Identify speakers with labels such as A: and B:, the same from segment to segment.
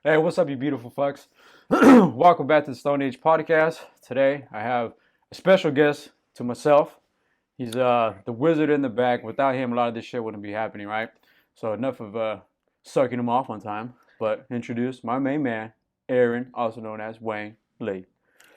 A: Hey, what's up, you beautiful fucks? Welcome back to the Stone Age podcast. Today, I have a special guest to myself. He's the wizard in the back. Without him, a lot of this shit wouldn't be happening, right? So enough of sucking him off one time. But introduce my main man, Aaron, also known as Wang Lee.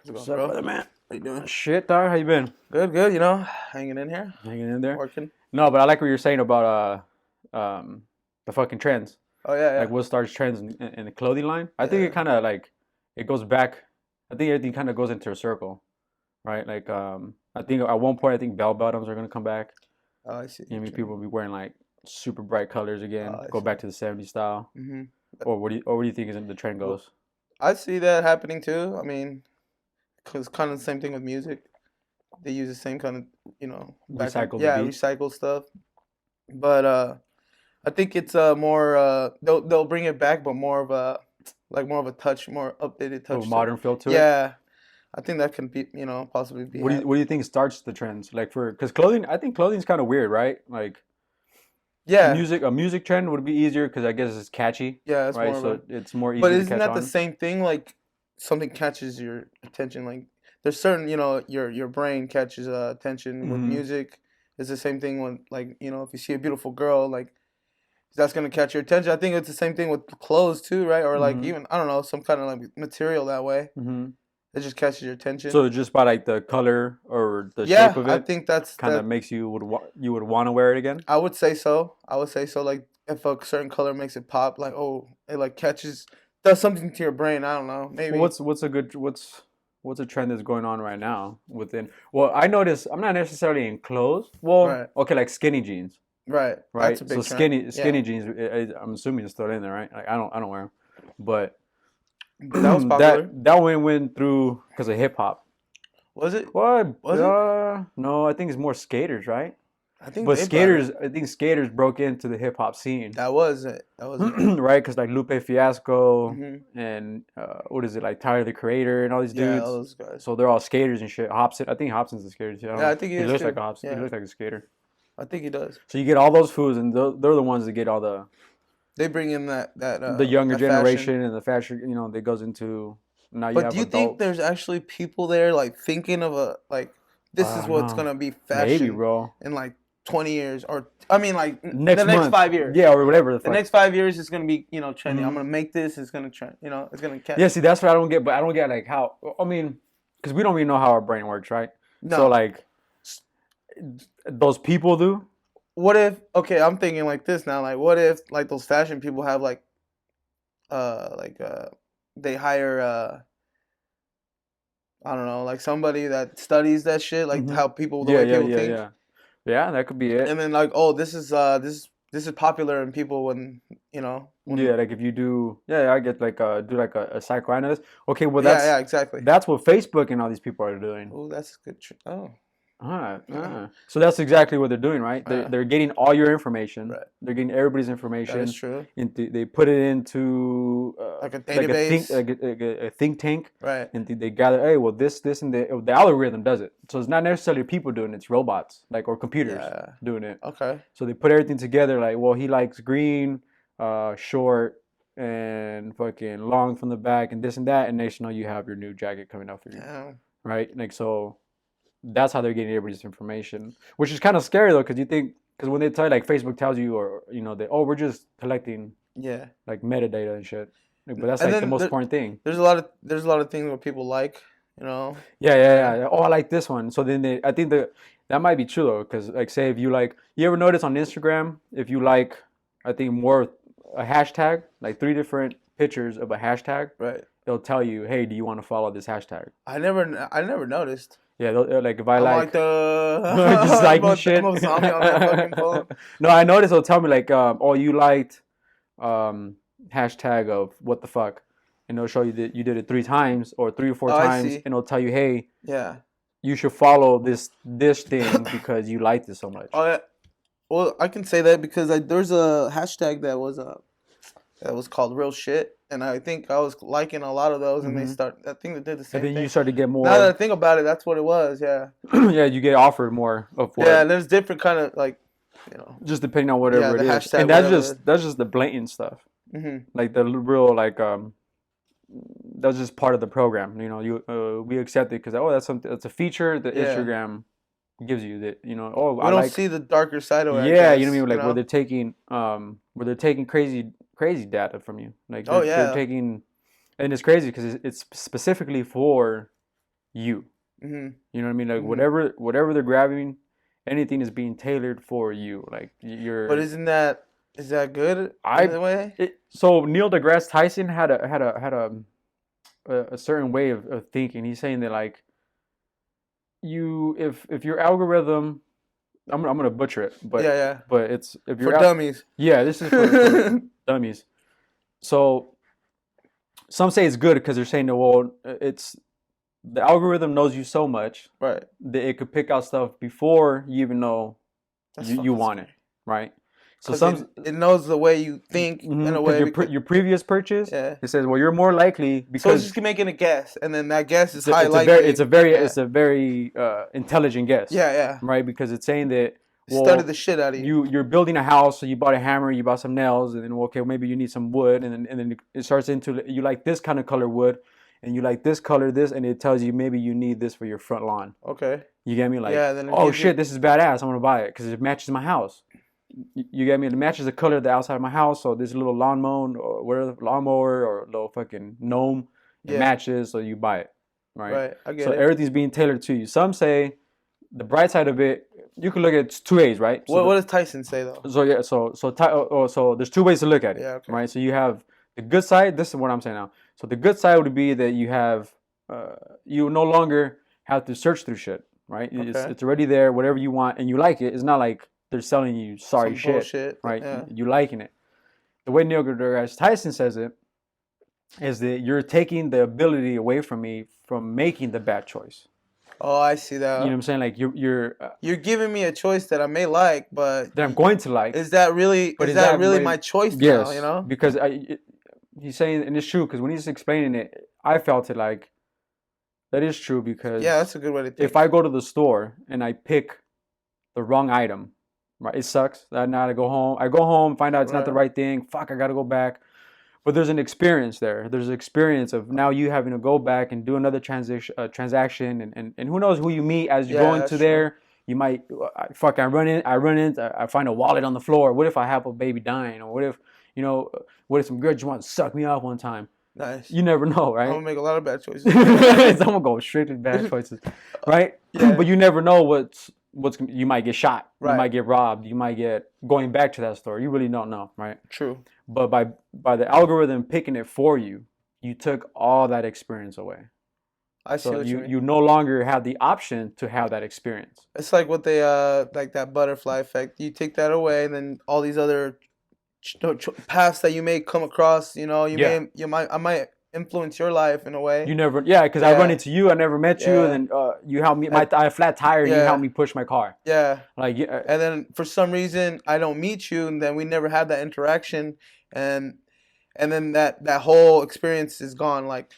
B: What's up, brother, man?
A: How you doing? Shit, dog. How you been?
B: Good, good. You know, hanging in here,
A: Hanging in there.
B: working.
A: No, but I like what you're saying about the fucking trends.
B: Oh yeah, yeah.
A: Like what starts trends in the clothing line. I think
B: Yeah.
A: it kind of like it goes back. I think everything kind of goes into a circle, right? Like I think at one point I think bell bottoms are gonna come back.
B: Oh, I see.
A: You know, what I mean, people will be wearing like super bright colors again.
B: Oh, I
A: Go
B: see.
A: back to the '70s style.
B: Mm-hmm.
A: Or what do you think is the trend goes?
B: I see that happening too. I mean, cause kind of the same thing with music. They use the same kind of,
A: Recycle the
B: yeah,
A: beats.
B: recycled stuff. But I think it's more they'll bring it back, but more of a touch, more updated
A: A
B: touch.
A: modern feel to it.
B: Yeah, I think that can be, possibly be.
A: What do you think starts the trends? Like because clothing, I think clothing's kind of weird, right? Like
B: Yeah,
A: a music trend would be easier because I guess it's catchy,
B: yeah, it's
A: right?
B: more of
A: So
B: a.
A: it's more easy
B: But
A: to
B: isn't
A: catch
B: that the
A: on.
B: same thing? Like something catches your attention. Like there's certain, your brain catches attention with
A: Mhm.
B: music. It's the same thing when, like, if you see a beautiful girl, like that's gonna catch your attention. I think it's the same thing with clothes too, right? Or like
A: Mhm.
B: even I don't know, some kind of like material that way.
A: Mhm.
B: It just catches your attention.
A: So just by like the color or the
B: Yeah,
A: shape of
B: I
A: it,
B: think that's
A: kind of
B: that.
A: makes you would want to wear it again.
B: I would say so. I would say so. Like if a certain color makes it pop, like oh, it like catches, does something to your brain. I don't know,
A: Well,
B: maybe.
A: what's a trend that's going on right now within? Well, I notice I'm not necessarily in clothes. Well,
B: Right,
A: okay, like skinny jeans,
B: right.
A: right?
B: That's a
A: So
B: big trend. Yeah,
A: skinny jeans. I'm assuming it's still in there, right? Like I don't wear them, but
B: but that was popular.
A: that one went through because of hip hop.
B: Was it?
A: What?
B: Was it?
A: No, I think it's more skaters, right?
B: I think
A: But
B: they brought it.
A: skaters, I think skaters broke into the hip hop scene.
B: That was it. That was it.
A: Right? Because like Lupe Fiasco
B: Hmm.
A: and what is it like Tyler the Creator and all these
B: Yeah,
A: dudes.
B: all those guys.
A: So they're all skaters and shit. Hobson, I think Hobson's a skater too. I don't
B: Yeah,
A: know.
B: I think he
A: He
B: is
A: looks like
B: too.
A: a Hobson. He
B: Yeah,
A: looks like a skater.
B: I think he does.
A: So you get all those foods, and they're the ones that get all
B: They bring in
A: the younger
B: that fashion.
A: generation and the fashion. You know, that goes into now you
B: But
A: have
B: do you think
A: adults.
B: there's actually people there like thinking of this
A: I
B: is
A: don't
B: what's
A: know.
B: gonna be
A: Maybe,
B: fashion
A: bro.
B: in like 20 years, or I mean like
A: Next
B: the next
A: month.
B: 5 years.
A: Yeah, or whatever the
B: The
A: fuck.
B: next 5 years is gonna be trendy.
A: Mhm.
B: I'm gonna make this. It's gonna trend. It's gonna catch.
A: Yeah, see, that's what I don't get. But I don't get like how. I mean, because we don't even know how our brain works, right?
B: No.
A: So like, those people do.
B: What if? Okay, I'm thinking like this now. Like, what if like those fashion people have they hire I don't know, like somebody that studies that shit, like
A: Mhm.
B: how people the
A: Yeah,
B: way
A: yeah,
B: people
A: yeah,
B: think,
A: yeah. Yeah, that could be it.
B: and then like oh this is popular in people when
A: Yeah, like if you do, yeah, I get like do like a psychoanalyst. Okay, well
B: yeah, exactly.
A: that's what Facebook and all these people are doing.
B: Oh, that's a good. Oh,
A: So that's exactly what they're doing, right?
B: uh,
A: They're getting all your information.
B: right.
A: They're getting everybody's
B: That
A: information.
B: is true.
A: They put it into
B: Like a
A: like
B: database,
A: a think tank,
B: right?
A: and they gather. Hey, well, this, and the algorithm does it. So it's not necessarily people doing it; it's robots, like or computers
B: Yeah.
A: doing it.
B: Okay.
A: So they put everything together. Like, well, he likes green, short, and fucking long from the back, and this and that. And next, you know, you have your new jacket coming out for you,
B: Yeah.
A: right? Like so. That's how they're getting everybody's information, which is kind of scary though, because you think because when they tell you like Facebook tells you or that we're just collecting
B: Yeah.
A: like metadata and shit, like, but that's
B: And
A: like the
B: then
A: most important thing.
B: there's a lot of things where people like, you know.
A: Yeah. Oh, I like this one. So then I think that might be true though, because like say if you like, you ever notice on Instagram if you like, I think more a hashtag like 3 different pictures of a hashtag,
B: Right.
A: it'll tell you, hey, do you want to follow this hashtag?
B: I never noticed.
A: Yeah, like if I
B: I'm
A: like.
B: like the
A: Just liking shit.
B: I'm a zombie on that fucking phone.
A: No, I noticed it'll tell me like, oh, you liked hashtag of what the fuck, and it'll show you that you did it 3 times or 3 or 4
B: Oh, I
A: times,
B: see.
A: and it'll tell you, hey,
B: Yeah.
A: you should follow this thing because you liked it so much.
B: Oh, yeah. Well, I can say that because there's a hashtag that was called real shit, and I think I was liking a lot of those, and I think they did the same
A: And then
B: thing.
A: you start to get more.
B: Now that I think about it, that's what it was. Yeah.
A: Yeah, you get offered more of what.
B: Yeah, and there's different kind of like,
A: Just depending on whatever
B: Yeah,
A: it
B: the
A: is,
B: hashtag,
A: and
B: whatever.
A: that's just the blatant stuff,
B: hmm
A: like the real like that's just part of the program. You know, we accept it because that's a feature that
B: Yeah.
A: Instagram gives you that oh
B: We
A: I
B: don't
A: like
B: see the darker side of it. I
A: yeah, you know
B: guess,
A: what I mean, like
B: you
A: where they're taking crazy data from you, like
B: Oh
A: they're
B: yeah.
A: taking, and it's crazy because it's specifically for you.
B: Mhm.
A: You know what I mean? Like
B: Mhm.
A: whatever they're grabbing, anything is being tailored for you. Like
B: But
A: you're
B: is that good in
A: I
B: a way?
A: so Neil deGrasse Tyson had a certain way of thinking. He's saying that like if your algorithm, I'm gonna butcher it,
B: Yeah, yeah.
A: but it's if
B: For
A: you're
B: dummies.
A: yeah, this is for dummies. So some say it's good because they're saying that well it's the algorithm knows you so much
B: Right.
A: that it could pick out stuff before you even know
B: That's
A: you
B: fucking
A: want it,
B: scary.
A: right? So
B: Cause it knows the way you think in a
A: because
B: way. Because
A: your previous purchase,
B: yeah.
A: it says well you're more likely
B: So it's
A: because
B: just making a guess, and then that guess is
A: it's
B: high
A: a very
B: likely. Yeah.
A: it's a very intelligent guess,
B: Yeah, yeah.
A: right? Because it's saying that
B: Studied
A: well
B: the shit out of you.
A: you're building a house, so you bought a hammer, you bought some nails, and then well, okay, maybe you need some wood, and then it starts into you like this kind of color wood, and you like this color this, and it tells you maybe you need this for your front lawn.
B: Okay.
A: You get me? Like
B: Yeah. Then it
A: oh
B: gives
A: shit,
B: you
A: this is badass, I'm gonna buy it because it matches my house. You get me? It matches the color of the outside of my house. So this little lawnmower or whatever, lawnmower or little fucking gnome, it
B: yeah.
A: matches. So you buy it, right?
B: Right. I get
A: So
B: it.
A: everything's being tailored to you. Some say the bright side of it. You can look at it two ways, right? So
B: What does Tyson say though?
A: so yeah, so there's two ways to look at it,
B: Yeah. Okay.
A: right? So you have the good side. This is what I'm saying now. So the good side would be that you have, you no longer have to search through shit, right?
B: Okay.
A: It's already there, whatever you want, and you like it. It's not like they're selling you sorry
B: Some
A: shit,
B: bullshit.
A: right?
B: Yeah.
A: You liking it. The way Neil deGrasse Tyson says it is that you're taking the ability away from me from making the bad choice.
B: Oh, I see
A: You know what
B: that.
A: I'm saying? Like
B: You're giving me a choice that I may like, but
A: that I'm going to like.
B: is that really
A: But
B: is
A: is
B: that
A: that
B: really
A: really
B: my choice now?
A: yes?
B: You know?
A: Because he's saying, and it's true. Because when he's explaining it, I felt it like that is true. Because
B: Yeah, that's a good way to think.
A: if I go to the store and I pick the wrong item, right, it sucks. That now I go home, find out it's not the
B: Right.
A: right thing. Fuck, I gotta go back. But there's an experience there. There's an experience of now you having to go back and do another transaction, and who knows who you meet as you go
B: Yeah,
A: into
B: that's true.
A: there. You might fuck. I find a wallet on the floor. What if I have a baby dying, or what if some girl just wants to suck me off one time?
B: Nice.
A: You never know,
B: I'm
A: right?
B: gonna make a lot of bad choices.
A: Someone go strictly bad choices, right?
B: Yeah.
A: But you never know what's you might get shot, you
B: Right.
A: might get robbed, you might get going back to that store. You really don't know, right?
B: True.
A: But by the algorithm picking it for you, you took all that experience away.
B: I see
A: So
B: what you mean.
A: you no longer have the option to have that experience.
B: It's like what they like that butterfly effect. You take that away, and then all these other paths that you may come across. You know,
A: Yeah.
B: I might influence your life in a way.
A: You never, yeah, because I run
B: Yeah.
A: into you, I never met you,
B: Yeah.
A: and then you help me. I have a flat tire, and you
B: Yeah.
A: help me push my car.
B: Yeah.
A: Like, yeah,
B: And then for some reason I don't meet you, and then we never had that interaction, and then that whole experience is gone. Like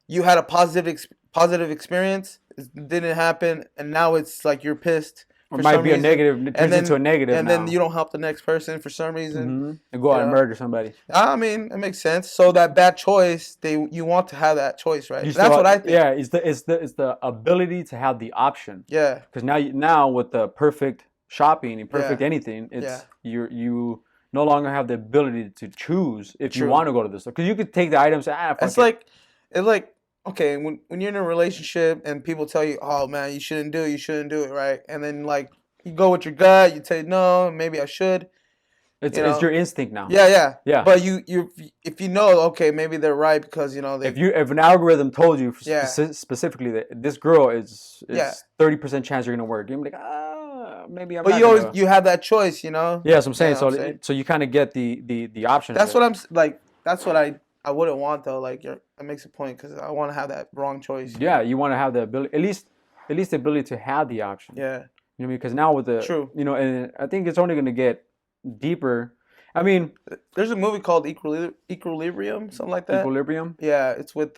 B: you had a positive experience, it didn't happen, and now it's like you're pissed
A: or
B: for
A: might
B: some
A: be a
B: reason,
A: negative. It turns into a negative
B: and
A: now.
B: then you don't help the next person for some reason.
A: And go out and
B: know?
A: murder somebody.
B: I mean, it makes sense. So that bad choice, you want to have that choice, right?
A: You
B: That's
A: still,
B: what I think.
A: yeah, it's the ability to have the option.
B: Yeah.
A: Because now with the perfect shopping and perfect
B: Yeah.
A: anything, it's
B: Yeah.
A: you no longer have the ability to choose if you
B: True.
A: want to go to the store. Because you could take the items. Fuck
B: It's
A: it.
B: like okay, when you're in a relationship and people tell you, oh man, you shouldn't do it, right? And then like you go with your gut, you say no, maybe I should.
A: It's
B: You know?
A: your instinct now.
B: Yeah.
A: Yeah.
B: But if you know, okay, maybe they're right because they.
A: If an algorithm told you
B: Yeah.
A: specifically that this girl is
B: Yeah.
A: 30% chance you're gonna work, you're like maybe I'm
B: But
A: not
B: you
A: gonna.
B: you have that choice, you know.
A: Yeah, that's what I'm saying.
B: You know what I'm saying?
A: So you kind of get the option.
B: That's
A: of it.
B: what I'm like. That's what I wouldn't want though. Like that makes a point because I want to have that wrong choice.
A: Yeah, you want to have the ability, at least the ability to have the option.
B: Yeah.
A: You know what I mean? Because now with the
B: True.
A: and I think it's only gonna get deeper. I mean,
B: There's a movie called Equilibrium, something like that.
A: Equilibrium.
B: Yeah, it's with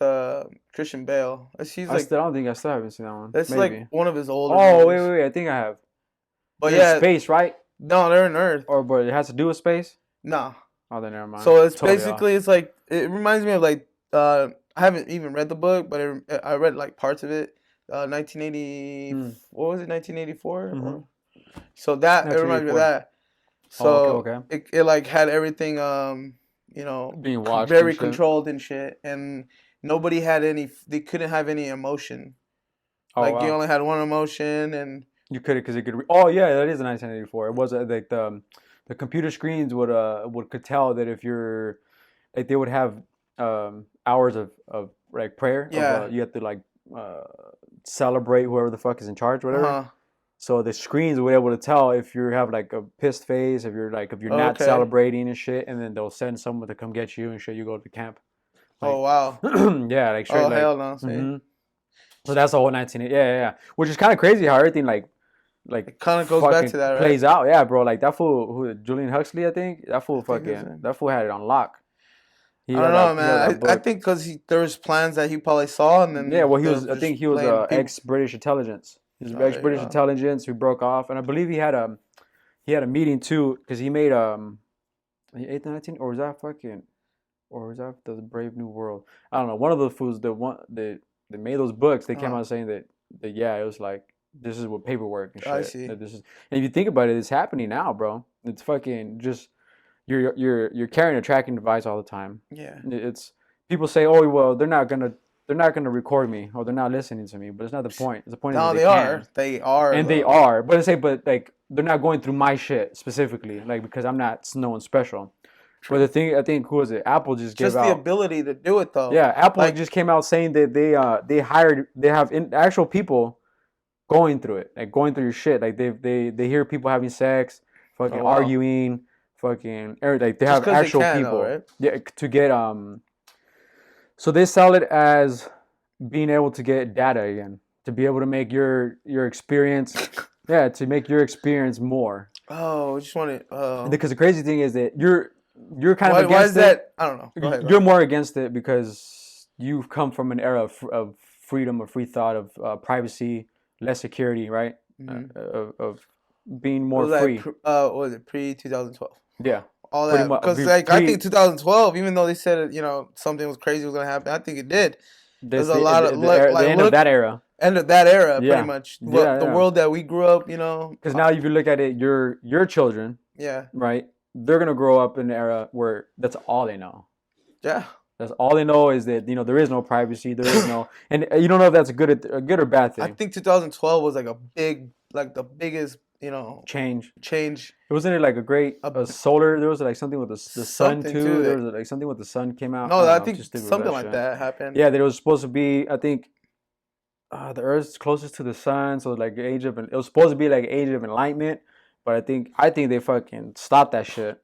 B: Christian Bale. He's like
A: I don't think I still haven't seen that one.
B: that's
A: Maybe.
B: like one of his older.
A: Oh
B: movies.
A: wait, I think I have.
B: But
A: They're in
B: yeah,
A: space, right?
B: no, they're in Earth.
A: But it has to do with space.
B: No.
A: Oh, then never mind.
B: So it's
A: Totally
B: basically it's like it reminds me of like I haven't even read the book, but I read like parts of it. 1980,
A: Mm.
B: what was it, 1984?
A: Mm-hmm.
B: So that, it reminds me of
A: 1984.
B: that.
A: Oh, okay,
B: So
A: okay.
B: it like had everything,
A: Being watched and
B: very
A: shit.
B: controlled and shit. And nobody had they couldn't have any emotion.
A: Oh
B: Like you
A: wow.
B: only had one emotion and.
A: You could because it could. Oh yeah, that is a 1984. It was like the computer screens could tell that if you're like they would have hours of like prayer of
B: Yeah.
A: you have to like uh, celebrate whoever the fuck is in charge, whatever.
B: Uh-huh.
A: So the screens were able to tell if you have like a pissed face, if you're not
B: Okay.
A: celebrating and shit, and then they'll send someone to come get you and shit. You go to camp,
B: Oh
A: like
B: wow.
A: yeah, like straight
B: Oh
A: like.
B: hell no. See,
A: So that's the whole 19. Yeah, yeah, yeah. Which is kind of crazy how everything like
B: it kind of goes back
A: fucking
B: to that, right?
A: plays out. Yeah, bro. Like that fool, Julian Huxley, I think that fool
B: I think it's
A: fucking that fool had it on lock.
B: I don't know,
A: He had that
B: man. I
A: book.
B: think because there was plans that he probably saw, and
A: Yeah,
B: then
A: well, he
B: they
A: was.
B: were
A: I think
B: just
A: he was
B: letting people.
A: ex British intelligence. He was
B: Oh,
A: ex
B: there you
A: British
B: go.
A: intelligence who broke off, and I believe he had a meeting too because he made 1819 or was that fucking or was that the Brave New World? I don't know. One of the fools that made those books, they came
B: Uh,
A: out saying that yeah, it was like this is what paperwork and
B: I
A: shit.
B: see.
A: That this is, and if you think about it, it's happening now, bro. It's fucking just you're carrying a tracking device all the time.
B: Yeah.
A: It's people say, oh well, they're not gonna record me or they're not listening to me, but it's not the point. The point is that
B: No,
A: they
B: they are.
A: can
B: They are.
A: and they
B: Though.
A: are. But I say, but like they're not going through my shit specifically, like because I'm not no one special. But
B: True.
A: the thing I think who was it? Apple just gave
B: Just the
A: out.
B: ability to do it, though.
A: Yeah, Apple
B: Like,
A: just came out saying that they have actual people going through it, like going through your shit. Like they hear people having sex, fucking
B: oh wow.
A: arguing, fucking like they
B: Just
A: have
B: because they
A: actual
B: can,
A: people.
B: though, right?
A: Yeah, to get So they sell it as being able to get data again, to be able to make your experience, yeah, to make your experience more.
B: Oh, I just want to.
A: Because the crazy thing is that you're kind of
B: Why is
A: against it.
B: that? I don't know. Go ahead. Go
A: You're
B: ahead.
A: more against it because you've come from an era of freedom, of free thought, of privacy, less security, right?
B: Mm-hmm.
A: Of being
B: What
A: more
B: was that?
A: free.
B: What was it? Pre 2012.
A: Yeah,
B: All
A: pretty
B: that
A: much.
B: because like I think 2012, even though they said something was crazy was gonna happen, I think it did.
A: That's
B: There's a lot of
A: the end of that era.
B: end of that era, pretty
A: Yeah,
B: much.
A: yeah,
B: The
A: yeah.
B: world that we grew up,
A: Because now, if you look at it, your children,
B: yeah,
A: right? They're gonna grow up in an era where that's all they know.
B: yeah.
A: That's all they know is that there is no privacy, there is no, and you don't know if that's a good or bad
B: I
A: thing.
B: think 2012 was like the biggest,
A: Change.
B: change.
A: It wasn't it like a great solar. There was like something with the sun
B: Something
A: too.
B: too
A: There was like something with the sun came out.
B: No,
A: I don't
B: I
A: know,
B: think
A: just stupid with
B: something
A: that
B: like
A: shit.
B: that happened.
A: Yeah, that it was supposed to be. I think the Earth's closest to the sun, so like it was supposed to be like age of enlightenment, but I think they fucking stopped that shit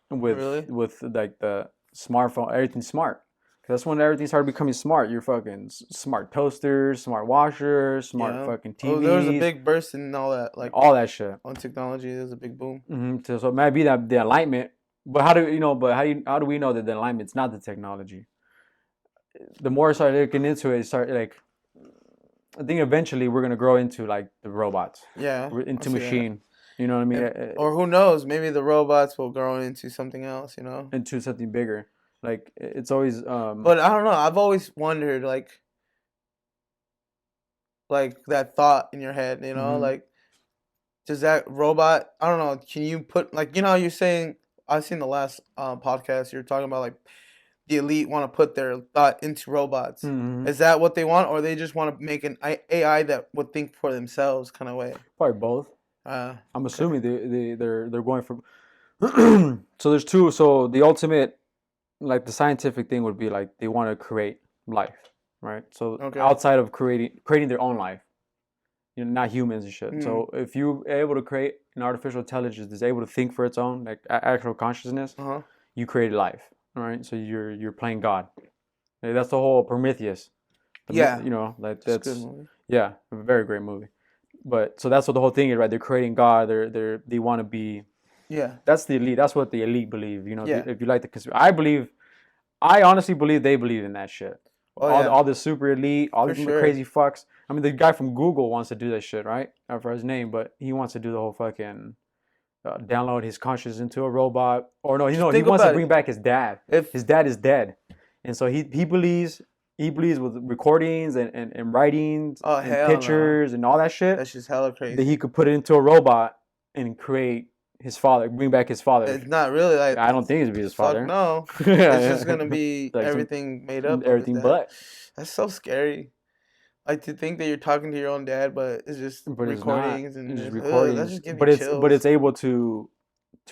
A: with
B: Really?
A: like the smartphone, everything smart. 'Cause that's when everything started becoming smart. You're fucking smart toasters, smart washers, smart
B: Yeah.
A: fucking
B: Oh, there was a
A: TVs,
B: big burst in all that, like
A: all that shit.
B: on technology. There was a big boom.
A: So it might be that the enlightenment, but how do you know? But how do we know that the enlightenment's not the technology? The more I start looking into it, I think eventually we're gonna grow into like the robots,
B: Yeah.
A: into
B: I see that.
A: machine. You know what I mean?
B: Or who knows? Maybe the robots will grow into something else.
A: Into something bigger. Like it's always.
B: But I don't know. I've always wondered, like that thought in your head.
A: Mhm.
B: Like, does that robot? I don't know. Can you put like how you're saying? I've seen the last podcast. You're talking about like the elite want to put their thought into robots.
A: Mhm.
B: Is that what they want, or they just want to make an AI that would think for themselves, kind of way?
A: Probably both. I'm
B: Okay.
A: assuming they're going for. So there's two. So the ultimate, like the scientific thing would be like they want to create life, right? So
B: Okay.
A: outside of creating their own life, not humans and shit. So if you're able to create an artificial intelligence that's able to think for its own, like actual consciousness,
B: Uh-huh.
A: you created life, all right? So you're playing God. Like, that's the whole Prometheus.
B: Yeah.
A: Like
B: It's a
A: that's
B: good movie.
A: yeah, a very great movie. But so that's what the whole thing is, right? They're creating God. They want to be.
B: Yeah.
A: That's the elite. That's what the elite believe.
B: Yeah.
A: If you like the I honestly believe they believe in that shit.
B: Oh,
A: all
B: yeah.
A: all the super elite, all
B: For
A: these
B: sure.
A: crazy fucks. I mean, the guy from Google wants to do that shit, right? Not for his name, but he wants to do the whole fucking download his consciousness into a robot. Or no, he
B: Just think
A: wants to
B: about
A: bring
B: it.
A: back his dad.
B: If
A: His dad is dead, and so he believes with recordings and writings
B: Oh,
A: and
B: hell no.
A: pictures and all that shit
B: That's just hella
A: that
B: crazy.
A: he could put it into a robot and create his father, bring back his father.
B: It's not really like.
A: I don't think it's be his
B: Fuck
A: father.
B: no.
A: Yeah,
B: It's just gonna be
A: like
B: everything made up.
A: everything
B: of his dad.
A: but.
B: That's so scary. Like to think that you're talking to your own dad, but it's just
A: But
B: recordings
A: it's not.
B: and
A: It's just
B: that
A: recordings.
B: just gives
A: But
B: me
A: it's
B: chills.
A: able to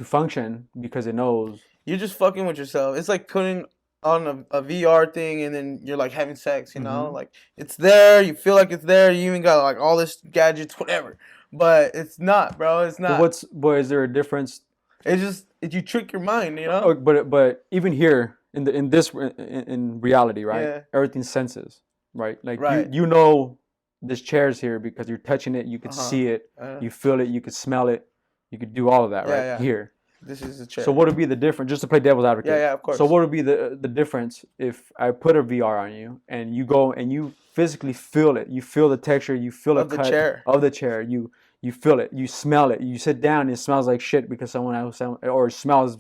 A: function because it knows.
B: You're just fucking with yourself. It's like putting on a VR thing and then you're like having sex, you know?
A: Mhm.
B: Like it's there, you feel like it's there, you even got like all this gadgets, whatever. But it's not, bro. It's not.
A: But is there a difference?
B: It's just you trick your mind, you know?
A: But even here in reality, right?
B: Yeah.
A: Everything senses, right? Like
B: Right.
A: you know this chair's here because you're touching it, you could
B: Uh-huh.
A: see it, you feel it, you could smell it, you could do all of that,
B: Yeah,
A: right?
B: yeah.
A: Here.
B: This is a chair.
A: So what would be the difference? Just to play devil's advocate.
B: Yeah, of course.
A: So what would be the difference if I put a VR on you and you go and you physically feel it? You feel the texture, you feel
B: Of
A: the
B: the
A: cut
B: chair.
A: of the chair. You feel it, you smell it. You sit down and it smells like shit because someone else or it smells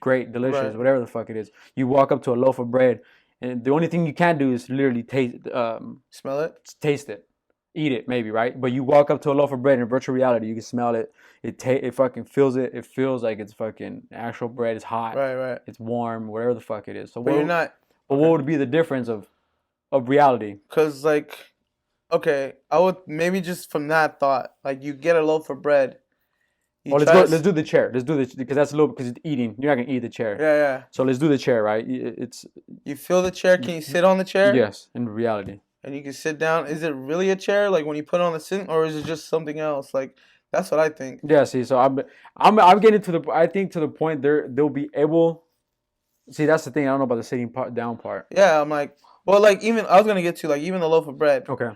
A: great, delicious,
B: Right.
A: whatever the fuck it is. You walk up to a loaf of bread and the only thing you can do is literally
B: Smell it?
A: taste it. Eat it, maybe, right? But you walk up to a loaf of bread in virtual reality, you can smell it. It fucking feels it. It feels like it's fucking actual bread. It's hot.
B: Right.
A: It's warm. Whatever the fuck it is. So
B: But you're not.
A: But what would be the difference of reality?
B: Because, like, okay, I would maybe just from that thought, like, you get a loaf of bread.
A: Well, let's do the chair. Let's do this because that's a little because it's eating. You're not gonna eat the chair.
B: Yeah.
A: So let's do the chair, right?
B: You feel the chair. Can you sit on the chair?
A: Yes, in reality.
B: And you can sit down. Is it really a chair, like when you put it on the sink, or is it just something else? Like that's what I think.
A: Yeah. See, so I'm getting to the. I think to the point they'll be able. See, that's the thing. I don't know about the sitting down part.
B: Yeah, I'm like, well, like even I was gonna get to like even the loaf of bread.
A: Okay.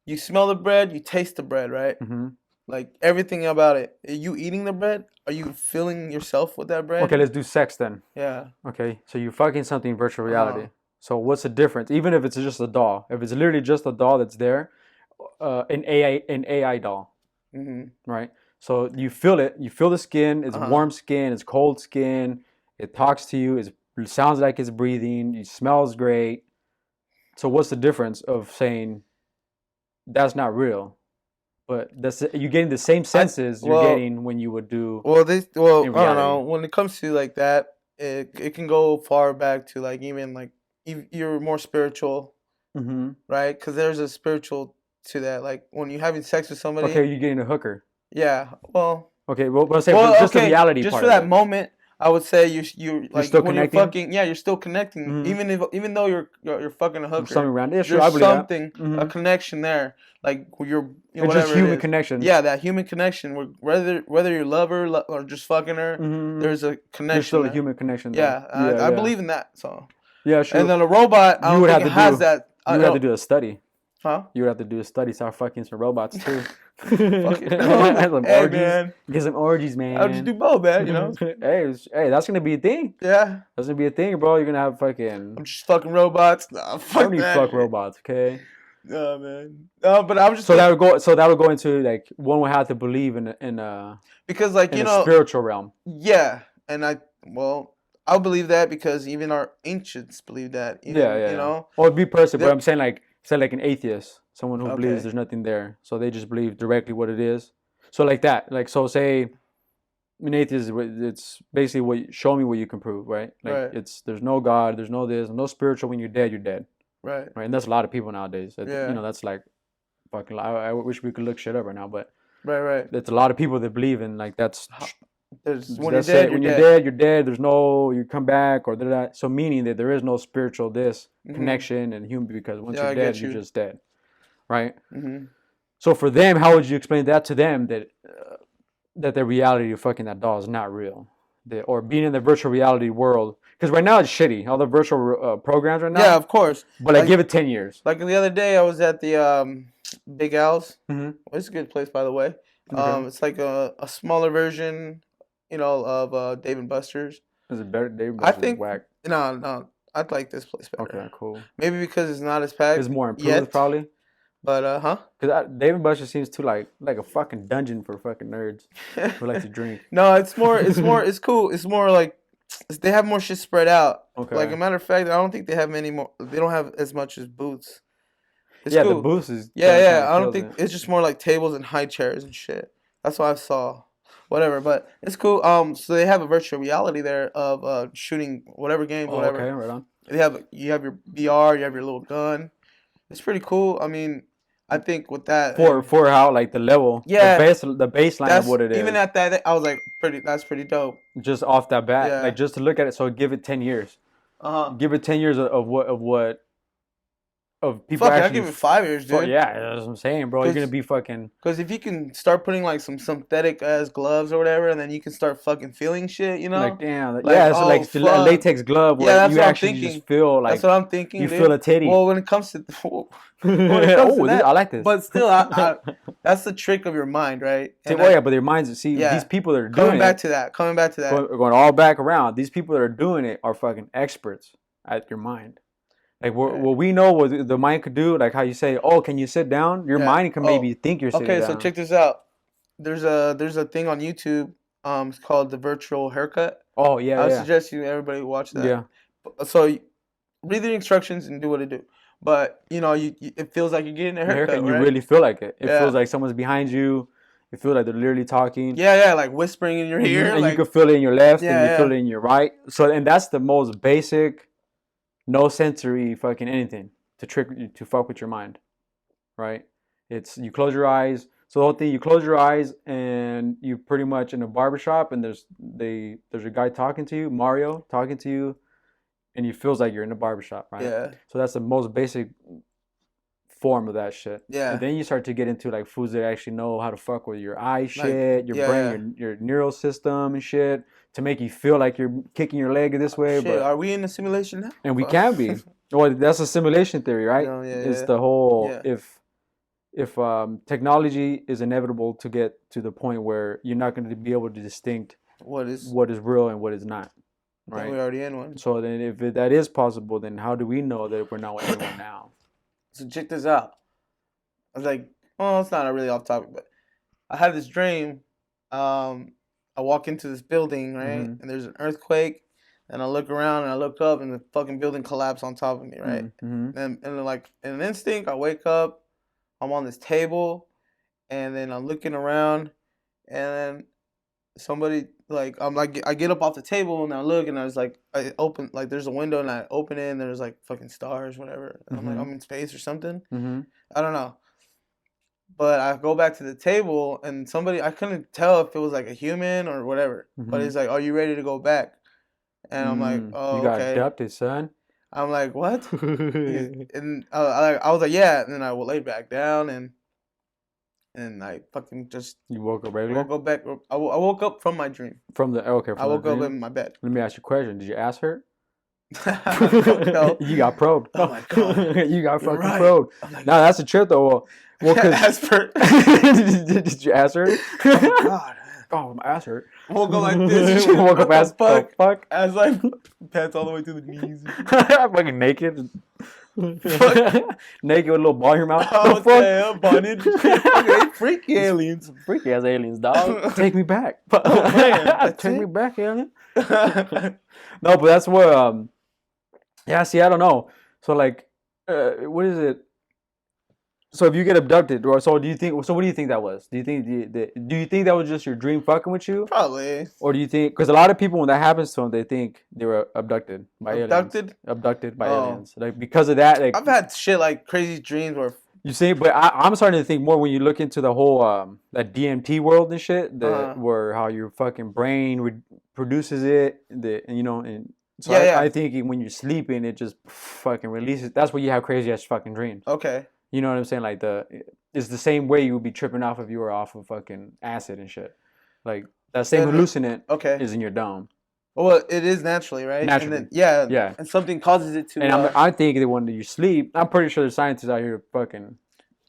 B: You smell the bread, you taste the bread, right?
A: Mm-hmm.
B: Like everything about it. Are you eating the bread? Are you filling yourself with that bread?
A: Okay, let's do sex then.
B: Yeah.
A: Okay, so you're fucking something in virtual reality. So what's the difference? Even if it's just a doll, if it's literally just a doll that's there, an AI doll, right? So you feel it, you feel the skin. It's warm skin, it's cold skin. It talks to you. It sounds like it's breathing. It smells great. So what's the difference of saying that's not real? But you're getting the same senses you're getting when you would do.
B: Well, I don't know. When it comes to like that, it can go far back to like even like you're more spiritual, right? Because there's a spiritual to that. Like when you're having sex with somebody.
A: Okay, you're getting a hooker.
B: Yeah. Well.
A: Okay. Well, I'm saying just the reality
B: just
A: part.
B: For that moment, I would say you're like
A: still
B: when
A: connecting?
B: you're fucking. Yeah, you're still connecting. Even though you're fucking a hooker.
A: Something around. Yeah, sure,
B: there's something a connection there. Like you're whatever
A: just human connection.
B: Yeah, that human connection. Whether you love her or just fucking her, there's a connection.
A: There's still a human connection.
B: Yeah, I believe in that. So
A: yeah, sure.
B: And then a robot, I don't think it has that.
A: You would have to do a study.
B: Huh?
A: You would have to do a study. Start fucking some robots too.
B: Hey man,
A: get some orgies, man.
B: I'll just do both, man. You know.
A: hey, that's gonna be a thing.
B: Yeah.
A: That's gonna be a thing, bro. You're gonna have fucking.
B: I'm just fucking robots. Nah, fuck that.
A: Fuck robots, okay?
B: No, man. No, but I was just.
A: So that would go into like one would have to believe in
B: because like
A: in a spiritual realm.
B: Yeah, and I believe that because even our ancients believe that. You know.
A: Or be person, but I'm saying like an atheist, someone who believes there's nothing there, so they just believe directly what it is. So like that, like so say. An atheist, it's basically show me what you can prove, right? Like there's no God, there's no this, no spiritual. When you're dead, you're dead.
B: Right.
A: And that's a lot of people nowadays. You know, that's like fucking. I wish we could look shit up right now, but
B: right.
A: It's a lot of people that believe in like that's.
B: When you're dead,
A: you're dead. There's no you come back or that. So meaning that there is no spiritual connection and human because once you're dead, you're just dead, right? So for them, how would you explain that to them that the reality of fucking that doll is not real, or being in the virtual reality world? Because right now it's shitty. All the virtual programs right now.
B: Yeah, of course.
A: But like give it 10 years.
B: Like the other day, I was at the Big Al's. It's a good place, by the way. It's like a smaller version, of Dave & Buster's.
A: Is it better? Dave & Buster's
B: I think.
A: Whack.
B: No, I'd like this place better.
A: Okay, cool.
B: Maybe because it's not as packed.
A: It's more improved, probably.
B: But
A: Because Dave & Buster's seems too like a fucking dungeon for fucking nerds who like to drink.
B: No, it's cool. It's more like they have more shit spread out.
A: Okay.
B: Like a matter of fact, I don't think they have many more. They don't have as much as booths. It's
A: Yeah,
B: cool.
A: the booth is
B: Yeah. I don't
A: kills
B: think
A: it.
B: it's just more like tables and high chairs and shit. That's what I saw. Whatever, but it's cool. So they have a virtual reality there of shooting whatever games,
A: Oh,
B: whatever.
A: okay, right on.
B: You have your VR, you have your little gun. It's pretty cool. I mean, I think with that
A: For how like the level,
B: yeah,
A: the baseline of
B: that's
A: what it is.
B: even at that I was like that's pretty dope.
A: Just off that bat,
B: Yeah.
A: like just to look at it. So give it 10 years. Give it 10 years of people
B: Fuck it, I'll
A: actually.
B: give it 5 years, dude.
A: Yeah, that's what I'm saying, bro. You're
B: 'Cause-
A: gonna be fucking.
B: Because if you can start putting like some synthetic ass gloves or whatever, and then you can start fucking feeling shit, you know?
A: Like damn,
B: Like,
A: yeah, it's
B: oh,
A: like a
B: fuck.
A: latex glove where
B: Yeah, that's
A: you
B: what I'm
A: actually
B: thinking.
A: just feel like
B: That's what I'm thinking.
A: you
B: dude.
A: feel a titty.
B: Well, when it comes to
A: I like this.
B: but still, that's the trick of your mind, right? And
A: yeah, but their minds. See,
B: yeah.
A: these people that are doing
B: coming back to that,
A: going all back around. These people that are doing it are fucking experts at your mind. Like what we know, what the mind could do. Like how you say, "Oh, can you sit down?" Your mind can maybe think you're sitting down.
B: Okay, so check this out. There's a thing on YouTube. It's called the virtual haircut.
A: Oh yeah,
B: I would suggest everybody watch that.
A: Yeah.
B: So read the instructions and do what it do. But you know, it feels like you're getting a haircut.
A: And
B: right?
A: you really feel like it. It
B: Yeah.
A: feels like someone's behind you. You feel like they're literally talking.
B: Yeah, like whispering in your ear.
A: And
B: like,
A: you can feel it in your left, and you
B: Yeah,
A: feel it in your right. So, and that's the most basic, no sensory fucking anything to fuck with your mind, right? It's you close your eyes. So the whole thing, you close your eyes, and you pretty much in a barbershop, and there's a guy talking to you, Mario talking to you, and it feels like you're in a barbershop, right?
B: Yeah.
A: So that's the most basic form of that shit.
B: Yeah.
A: And then you start to get into like foods that actually know how to fuck with your eye shit, your
B: yeah,
A: brain, your neural system and shit to make you feel like you're kicking your leg this way.
B: Shit,
A: But
B: are we in a simulation now?
A: and we can be. Well, that's a simulation theory, right?
B: No, yeah,
A: It's
B: yeah.
A: the whole
B: Yeah.
A: if technology is inevitable to get to the point where you're not going to be able to distinct
B: What is
A: real and what is not, right?
B: We're already in one.
A: So then, if that is possible, then how do we know that we're not in one now?
B: So check this out. I was like, oh, it's not really off topic, but I had this dream. I walk into this building, right?
A: Mhm.
B: And there's an earthquake. And I look around and I look up and the fucking building collapsed on top of me, right?
A: Mm-hmm.
B: And like in an instinct, I wake up. I'm on this table, and then I'm looking around, and then somebody I get up off the table and I look and I was like I open like there's a window and I open it and there's like fucking stars, whatever. And I'm like I'm in space or something.
A: Mm-hmm.
B: I don't know. But I go back to the table and I couldn't tell if it was like a human or whatever. But
A: Mhm.
B: it's like, are you ready to go back? And I'm like, oh,
A: you got
B: okay.
A: abducted, son.
B: I'm like, what? And I was like, yeah. And then I laid back down and I fucking just
A: You woke up regular?
B: woke up back. I woke up from my dream.
A: From the okay. From
B: I woke
A: the
B: up
A: dream?
B: in my bed.
A: Let me ask you a question. Did your ass hurt?
B: No.
A: You got probed.
B: Oh my God.
A: You got
B: You're
A: fucking
B: right.
A: probed.
B: I'm like,
A: No, that's the trip though. Well, cause
B: As per-
A: did your ass hurt?
B: oh God.
A: Oh, my ass hurt.
B: Woke up like this.
A: Woke up ass
B: fuck.
A: fuck.
B: As like pants all the way to the knees.
A: Fucking naked. Naked with a little ball in your mouth.
B: Oh,
A: The fuck?
B: damn, bonded. Okay, freaky aliens.
A: Freaky ass aliens, dog. Take me back.
B: Oh, man, that's
A: Take
B: it?
A: me back, alien. No, but that's where yeah, see, I don't know. So like what is it? So if you get abducted, or so what do you think that was? Do you think that was just your dream fucking with you?
B: Probably.
A: Or do you think, because a lot of people when that happens to them, they think they were abducted by aliens. Abducted by aliens. Like because of that, like
B: I've had shit like crazy dreams where
A: you see, but I'm starting to think more when you look into the whole that DMT world and shit, where how your fucking brain produces it, and so I think when you're sleeping, it just fucking releases. That's where you have crazy ass fucking dreams.
B: Okay.
A: You know what I'm saying? Like it's the same way you would be tripping off if you were off of fucking acid and shit. Like that same hallucinant is in your dome.
B: Well, it is naturally, right?
A: Naturally.
B: And then,
A: Yeah.
B: And something causes it to.
A: And I think that when you sleep, I'm pretty sure there's scientists out here fucking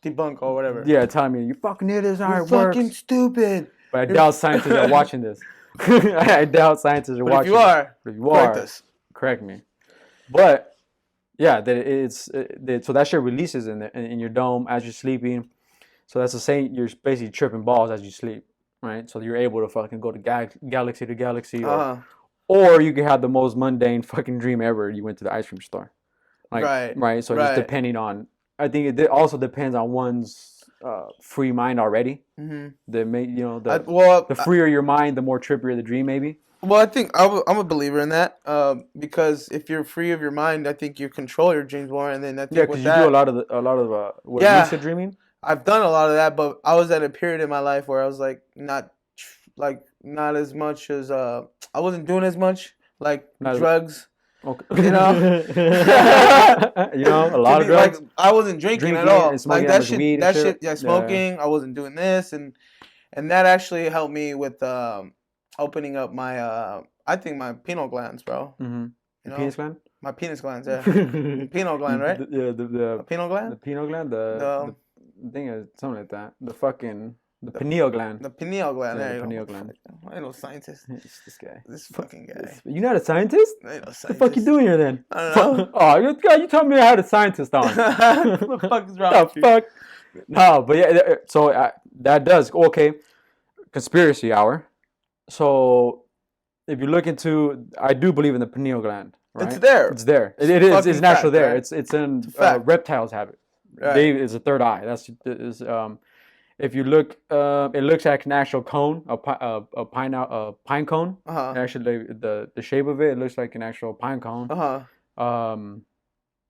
B: debunk or whatever.
A: Yeah, telling me you fucking idiots are
B: You're fucking stupid.
A: But I doubt scientists are watching this. I doubt scientists are watching.
B: If you are,
A: correct me. But yeah, so that shit releases in your dome as you're sleeping. So that's the same. You're basically tripping balls as you sleep, right? So you're able to fucking go to galaxy to galaxy, Or you could have the most mundane fucking dream ever. You went to the ice cream store. Like, right. So just depending on, I think it also depends on one's free mind already.
B: Mm-hmm.
A: The freer your mind, the more trippier the dream, maybe.
B: Well, I think I'm a believer in that because if you're free of your mind, I think you control your dreams more. And then I think
A: because you do a lot of lucid dreaming.
B: I've done a lot of that, but I was at a period in my life where I was like not as much as I wasn't doing as much like drugs.
A: Okay.
B: You know,
A: a lot of drugs.
B: Like I wasn't drinking at all. Like that shit. Yeah, smoking. I wasn't doing this, and that actually helped me with opening up my I think my pineal glands, bro.
A: Mm-hmm. You know, penis gland.
B: My penis glands, yeah. Pineal gland, right?
A: The
B: pineal gland.
A: The pineal gland. The thing is something like that. The pineal gland.
B: The pineal gland.
A: Yeah, the pineal gland.
B: I ain't no scientist.
A: It's this guy.
B: This fucking guy.
A: You're not a scientist?
B: I ain't no scientist.
A: What the fuck you doing here then?
B: I don't know.
A: Oh, you told me I had a scientist on.
B: What the fuck is wrong with you?
A: Fuck? No, but yeah, so that does. Okay. Conspiracy hour. So if you look into, I do believe in the pineal gland. Right?
B: It's there.
A: It's there. It is. It's natural there.
B: Right?
A: It's in reptiles have it.
B: Right.
A: It's a third eye. If you look, it looks like an actual cone, a pine cone. Actually, the shape of it looks like an actual pine cone.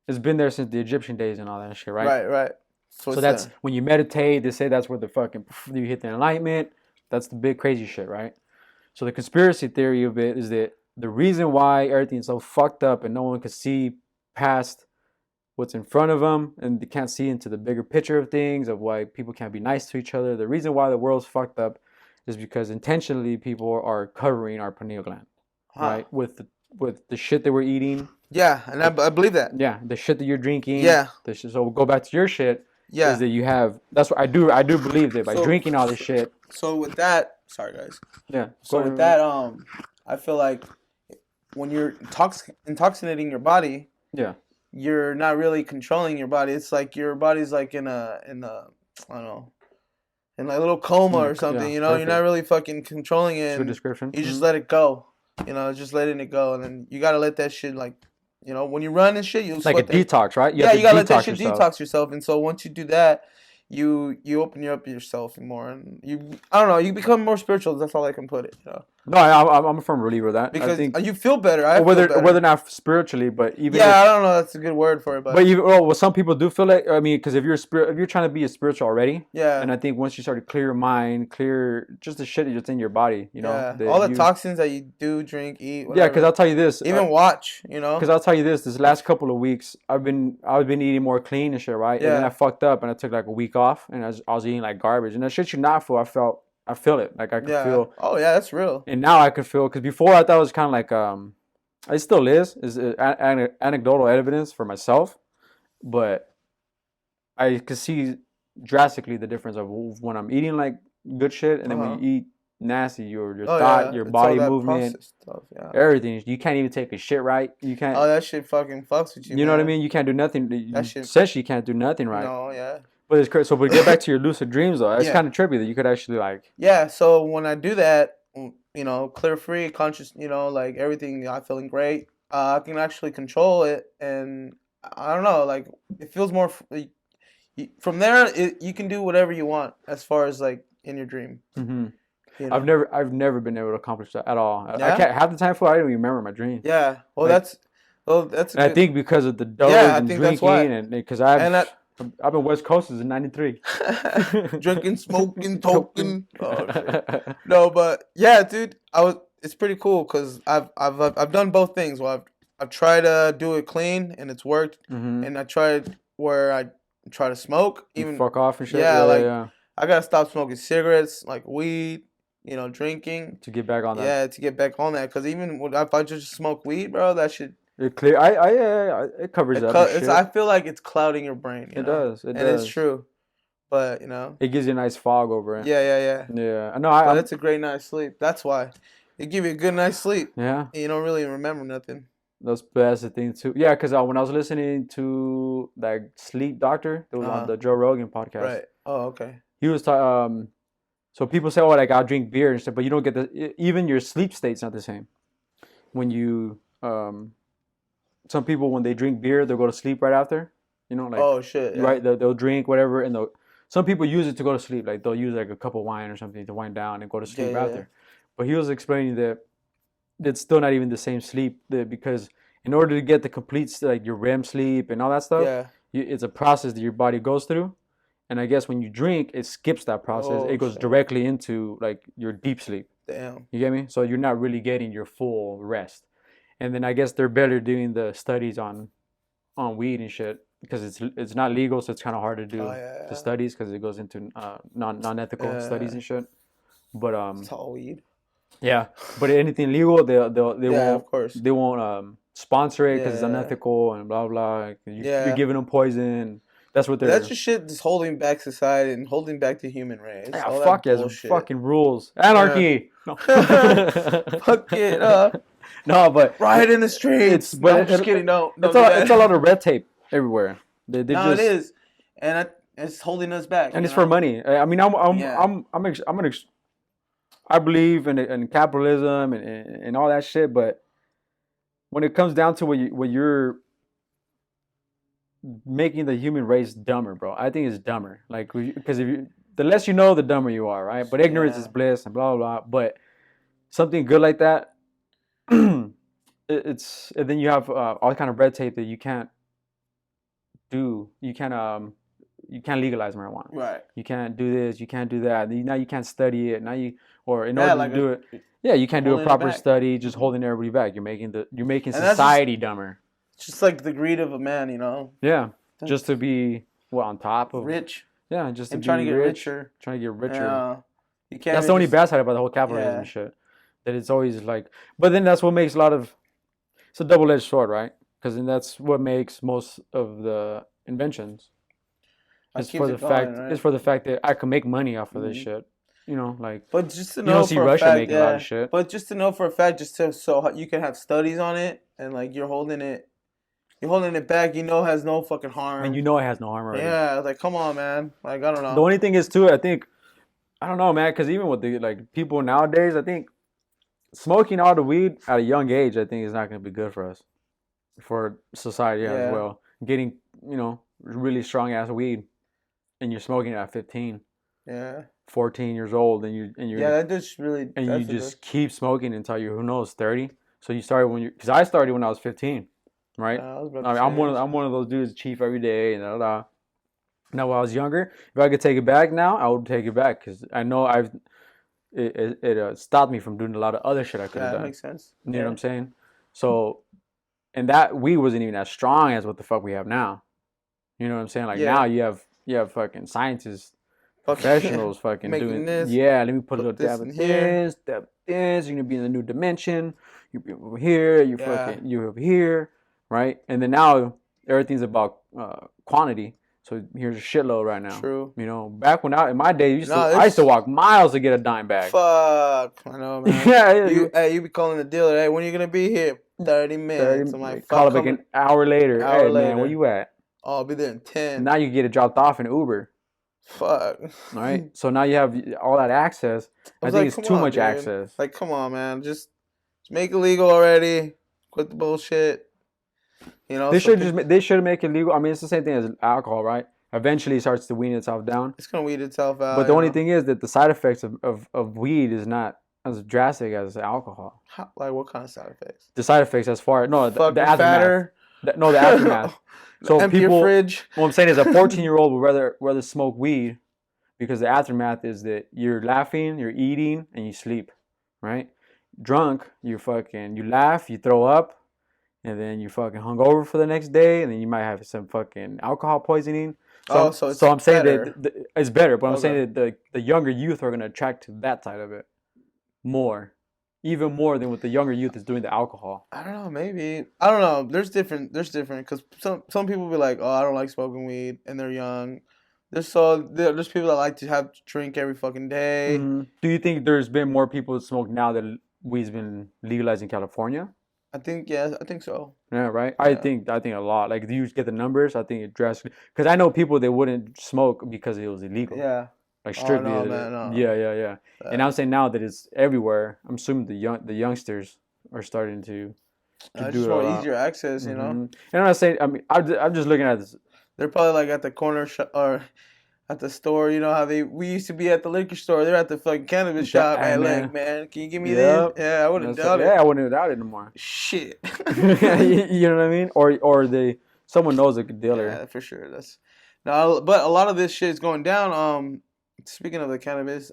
A: It's been there since the Egyptian days and all that shit, right?
B: Right.
A: So that's when you meditate. They say that's where you hit the enlightenment. That's the big crazy shit, right? So the conspiracy theory of it is that the reason why everything's so fucked up and no one can see past what's in front of them and they can't see into the bigger picture of things, of why people can't be nice to each other. The reason why the world's fucked up is because intentionally people are covering our pineal gland, right? With the shit that we're eating.
B: Yeah, and I believe that.
A: Yeah, the shit that you're drinking.
B: Yeah.
A: So we'll go back to your shit.
B: Yeah.
A: Is that you have? That's what I do. I do believe that by drinking all this shit.
B: So with that, sorry guys.
A: Yeah.
B: So with that, I feel like when you're intoxicating your body.
A: Yeah.
B: You're not really controlling your body. It's like your body's like in a I don't know, in like a little coma or something. You know, perfect. You're not really fucking controlling it.
A: Good description.
B: You just let it go. You know, just letting it go, and then you gotta let that shit like, you know, when you run and shit, you
A: like a detox, right?
B: You gotta let that shit detox yourself. And so once you do that, you open up yourself more, and I don't know, you become more spiritual. That's all I can put it. You know.
A: No, I'm a firm believer of that.
B: Because
A: I think
B: you feel better.
A: Whether not spiritually, but even
B: I don't know. That's a good word for it. But
A: even some people do feel like, I mean, because if you're trying to be a spiritual already,
B: yeah.
A: And I think once you start to clear your mind, clear just the shit that's in your body, you know,
B: all the toxins that you do drink, eat. Whatever.
A: Yeah, because I'll tell you this.
B: Even watch, you know.
A: Because I'll tell you this last couple of weeks, I've been eating more clean and shit, right? Yeah. And then I fucked up and I took like a week off and I was eating like garbage, and that shit you not feel. I feel it. Like I could feel.
B: Oh yeah, that's real.
A: And now I could feel, because before I thought it was kind of like it still is anecdotal evidence for myself, but I could see drastically the difference of when I'm eating like good shit and then when you eat nasty, your thought, your body movement, stuff, everything. You can't even take a shit right. You can't.
B: Oh, that shit fucking fucks with you.
A: You know what I mean? You can't do nothing. Essentially, you can't do nothing right.
B: No, yeah.
A: But it's crazy. So, but get back to your lucid dreams though. It's kind of trippy that you could actually like.
B: Yeah. So when I do that, you know, clear free, conscious, you know, like everything, I'm feeling great. I can actually control it, and I don't know, like it feels more. From there, you can do whatever you want as far as like in your dream.
A: Mm-hmm.
B: You know?
A: I've never been able to accomplish that at all.
B: Yeah?
A: I can't half the time. I don't even remember my dream.
B: Yeah. Well, that's.
A: I think because of the dose and drinking, and because I've been West Coast since '93.
B: Drinking, smoking, toking. Oh, shit. No, but yeah, dude, it's pretty cool because I've done both things. Well, I've tried to do it clean and it's worked, and I tried where I try to smoke, even
A: fuck off and shit.
B: Yeah, I gotta stop smoking cigarettes, like weed. You know, drinking
A: to get back on that.
B: Yeah, to get back on that. Because even if I just smoke weed, bro, that shit.
A: It clear. It covers up.
B: I feel like it's clouding your brain.
A: It does.
B: And it's true, but you know,
A: it gives you a nice fog over it.
B: Yeah.
A: I know.
B: It's a great night's sleep. That's why it give you a good night's sleep.
A: Yeah.
B: And you don't really remember nothing.
A: That's the thing too. Yeah, because when I was listening to that sleep doctor, that was on the Joe Rogan podcast.
B: Right. Oh, okay.
A: He was talking. So people say, "Oh, like I'll drink beer and stuff," but you don't get even your sleep state's not the same. when you some people when they drink beer they'll go to sleep right after. You know, like
B: Oh shit. Yeah.
A: right they'll drink whatever and some people use it to go to sleep. Like they'll use like a cup of wine or something to wind down and go to
B: Yeah,
A: sleep
B: yeah,
A: after. But he was explaining that it's still not even the same sleep because in order to get the complete like your REM sleep and all that stuff,
B: yeah.
A: it's a process that your body goes through. And I guess when you drink, it skips that process.
B: Oh
A: It goes
B: shit.
A: directly into like your deep sleep.
B: Damn.
A: You get me? So you're not really getting your full rest. And then I guess they're better doing the studies on weed and shit because it's not legal, so it's kind of hard to do
B: Oh yeah.
A: the studies because it goes into non-ethical studies and shit. But
B: It's all weed.
A: yeah. But anything legal, they
B: Yeah,
A: won't
B: of course.
A: they won't sponsor it because it's
B: Yeah.
A: unethical and blah blah. Like, you're
B: Yeah.
A: giving them poison. That's what they're.
B: That's just shit that's holding back society and holding back the human race.
A: Yeah,
B: All
A: fuck
B: that
A: yes,
B: bullshit.
A: fucking rules, anarchy. No.
B: Fuck it.
A: No, but
B: Riot in the streets.
A: But
B: No, I'm just kidding. No,
A: it's a lot of red tape everywhere. They
B: No,
A: just,
B: it is, and it's holding us back.
A: and
B: you
A: it's for
B: know?
A: money. I mean,
B: Yeah.
A: I believe in capitalism and all that shit, but when it comes down to what you're making the human race dumber, bro. I think it's dumber. Like because the less you know, the dumber you are, right? But ignorance is
B: Yeah.
A: bliss and blah blah blah. But something good like that, it's and then you have all kind of red tape that you can't do. You can't legalize marijuana.
B: Right.
A: You can't do this. You can't do that. Now you can't study it. Now you or in
B: Yeah,
A: order
B: like
A: to do it. Yeah, you can't do a
B: holding it
A: proper
B: back.
A: study. Just holding everybody back. You're making
B: And that's
A: society dumber.
B: It's just like the greed of a man, you know.
A: Yeah, just to be on top of
B: Rich.
A: Yeah, just to
B: And
A: be
B: trying to get
A: rich,
B: richer.
A: trying to get richer.
B: Yeah. You can't.
A: That's the only bad side about the whole capitalism
B: Yeah.
A: shit. That it's always like, but then that's what makes a lot of. It's a double-edged sword, right? Because then that's what makes most of the inventions. It's for the fact.
B: Right?
A: It's for the fact that I can make money off of this
B: Mhm.
A: shit. You know, like.
B: But just to
A: You
B: know
A: don't see
B: for a
A: Russia
B: fact,
A: making a lot of shit.
B: But just to know for a fact, just to so you can have studies on it, and like you're holding it back. You know, has no fucking harm.
A: And you know it has no harm already.
B: Yeah, like come on, man. Like I don't know.
A: The only thing is too, I think, I don't know, man, because even with the like people nowadays, I think smoking all the weed at a young age, I think is not going to be good for us, for society as
B: Yeah.
A: well. Getting really strong ass weed, and you're smoking it at 15,
B: Yeah.
A: 14 years old, and you're
B: Yeah, that just really.
A: and
B: that's
A: you
B: a
A: just keep smoking until you're 30. So you started because I started when I was 15, right?
B: I was about
A: I
B: to
A: mean,
B: say
A: I'm one of those dudes chief every day and da, da, da. Now when I was younger, if I could take it back now, I would take it back because I know it stopped me from doing a lot of other shit I could
B: Yeah,
A: have
B: that
A: done.
B: makes sense.
A: You know what I'm saying? So, and that weed wasn't even as strong as what the fuck we have now. You know what I'm saying? Like
B: Yeah.
A: now you have fucking scientists, professionals fucking
B: Making
A: doing
B: this,
A: Yeah, let me put a
B: put
A: little
B: this
A: dab of
B: in here.
A: this, dab of this. You're gonna be in a new dimension. You be over here. You
B: Yeah.
A: fucking you over here, right? And then now everything's about quantity. So here's a shitload right now.
B: True.
A: You know, back when in my day,
B: No,
A: I used to walk miles to get a dime bag.
B: Fuck. I know, man.
A: Yeah,
B: You be calling the dealer. Hey, when are you gonna be here? 30 minutes. I'm like,
A: call
B: fuck.
A: up like an hour later.
B: Hour
A: Hey man, where
B: later.
A: you at?
B: Oh, I'll be there in 10.
A: Now you get it dropped off in Uber.
B: Fuck.
A: All right. So now you have all that access. I
B: was
A: think
B: like,
A: it's
B: come
A: too
B: on,
A: much
B: dude.
A: access.
B: Like, come on, man. Just make it legal already. Quit the bullshit. You know,
A: They
B: some
A: should make it legal. I mean, it's the same thing as alcohol, right? Eventually, it starts to wean itself down.
B: it's gonna weed itself out.
A: But the
B: you
A: only
B: know?
A: thing is that the side effects of weed is not as drastic as alcohol.
B: Like what kind of side effects?
A: The side effects, as far the
B: Fucking
A: aftermath.
B: fatter.
A: The aftermath. So
B: Empty
A: people.
B: your fridge.
A: What I'm saying is, a 14-year-old would rather smoke weed because the aftermath is that you're laughing, you're eating, and you sleep, right? Drunk, you laugh, you throw up, and then you fucking hungover for the next day, and then you might have some fucking alcohol poisoning. So I'm saying
B: better.
A: that it's better, but I'm
B: Okay.
A: saying that the younger youth are gonna attract to that side of it more, even more than what the younger youth is doing the alcohol.
B: I don't know, maybe. I don't know. There's different because some people be like, oh, I don't like smoking weed, and they're young. There's people that like to drink every fucking day.
A: Mhm. Do you think there's been more people that smoke now that weed's been legalized in California?
B: I think so.
A: Yeah, right.
B: Yeah.
A: I think a lot. Like, if you get the numbers, I think it drastically. Because I know people that wouldn't smoke because it was illegal.
B: Yeah.
A: Like
B: Oh,
A: strictly.
B: no, man, no.
A: Yeah. And I'm saying now that it's everywhere. I'm assuming the youngsters are starting to
B: Just
A: do it a
B: more
A: lot.
B: easier access, you know.
A: And I'm not saying. I mean, I'm just looking at this.
B: They're probably like at the corner shop or at the store. You know how we used to be at the liquor store. They're at the fucking cannabis shop. Hey, look, man, can you give me this?
A: Yep.
B: Yeah, I wouldn't doubt
A: Yeah,
B: it.
A: I wouldn't doubt it anymore.
B: Shit.
A: You know what I mean? Or someone knows a good dealer.
B: Yeah, for sure. That's now, but a lot of this shit is going down. Speaking of the cannabis,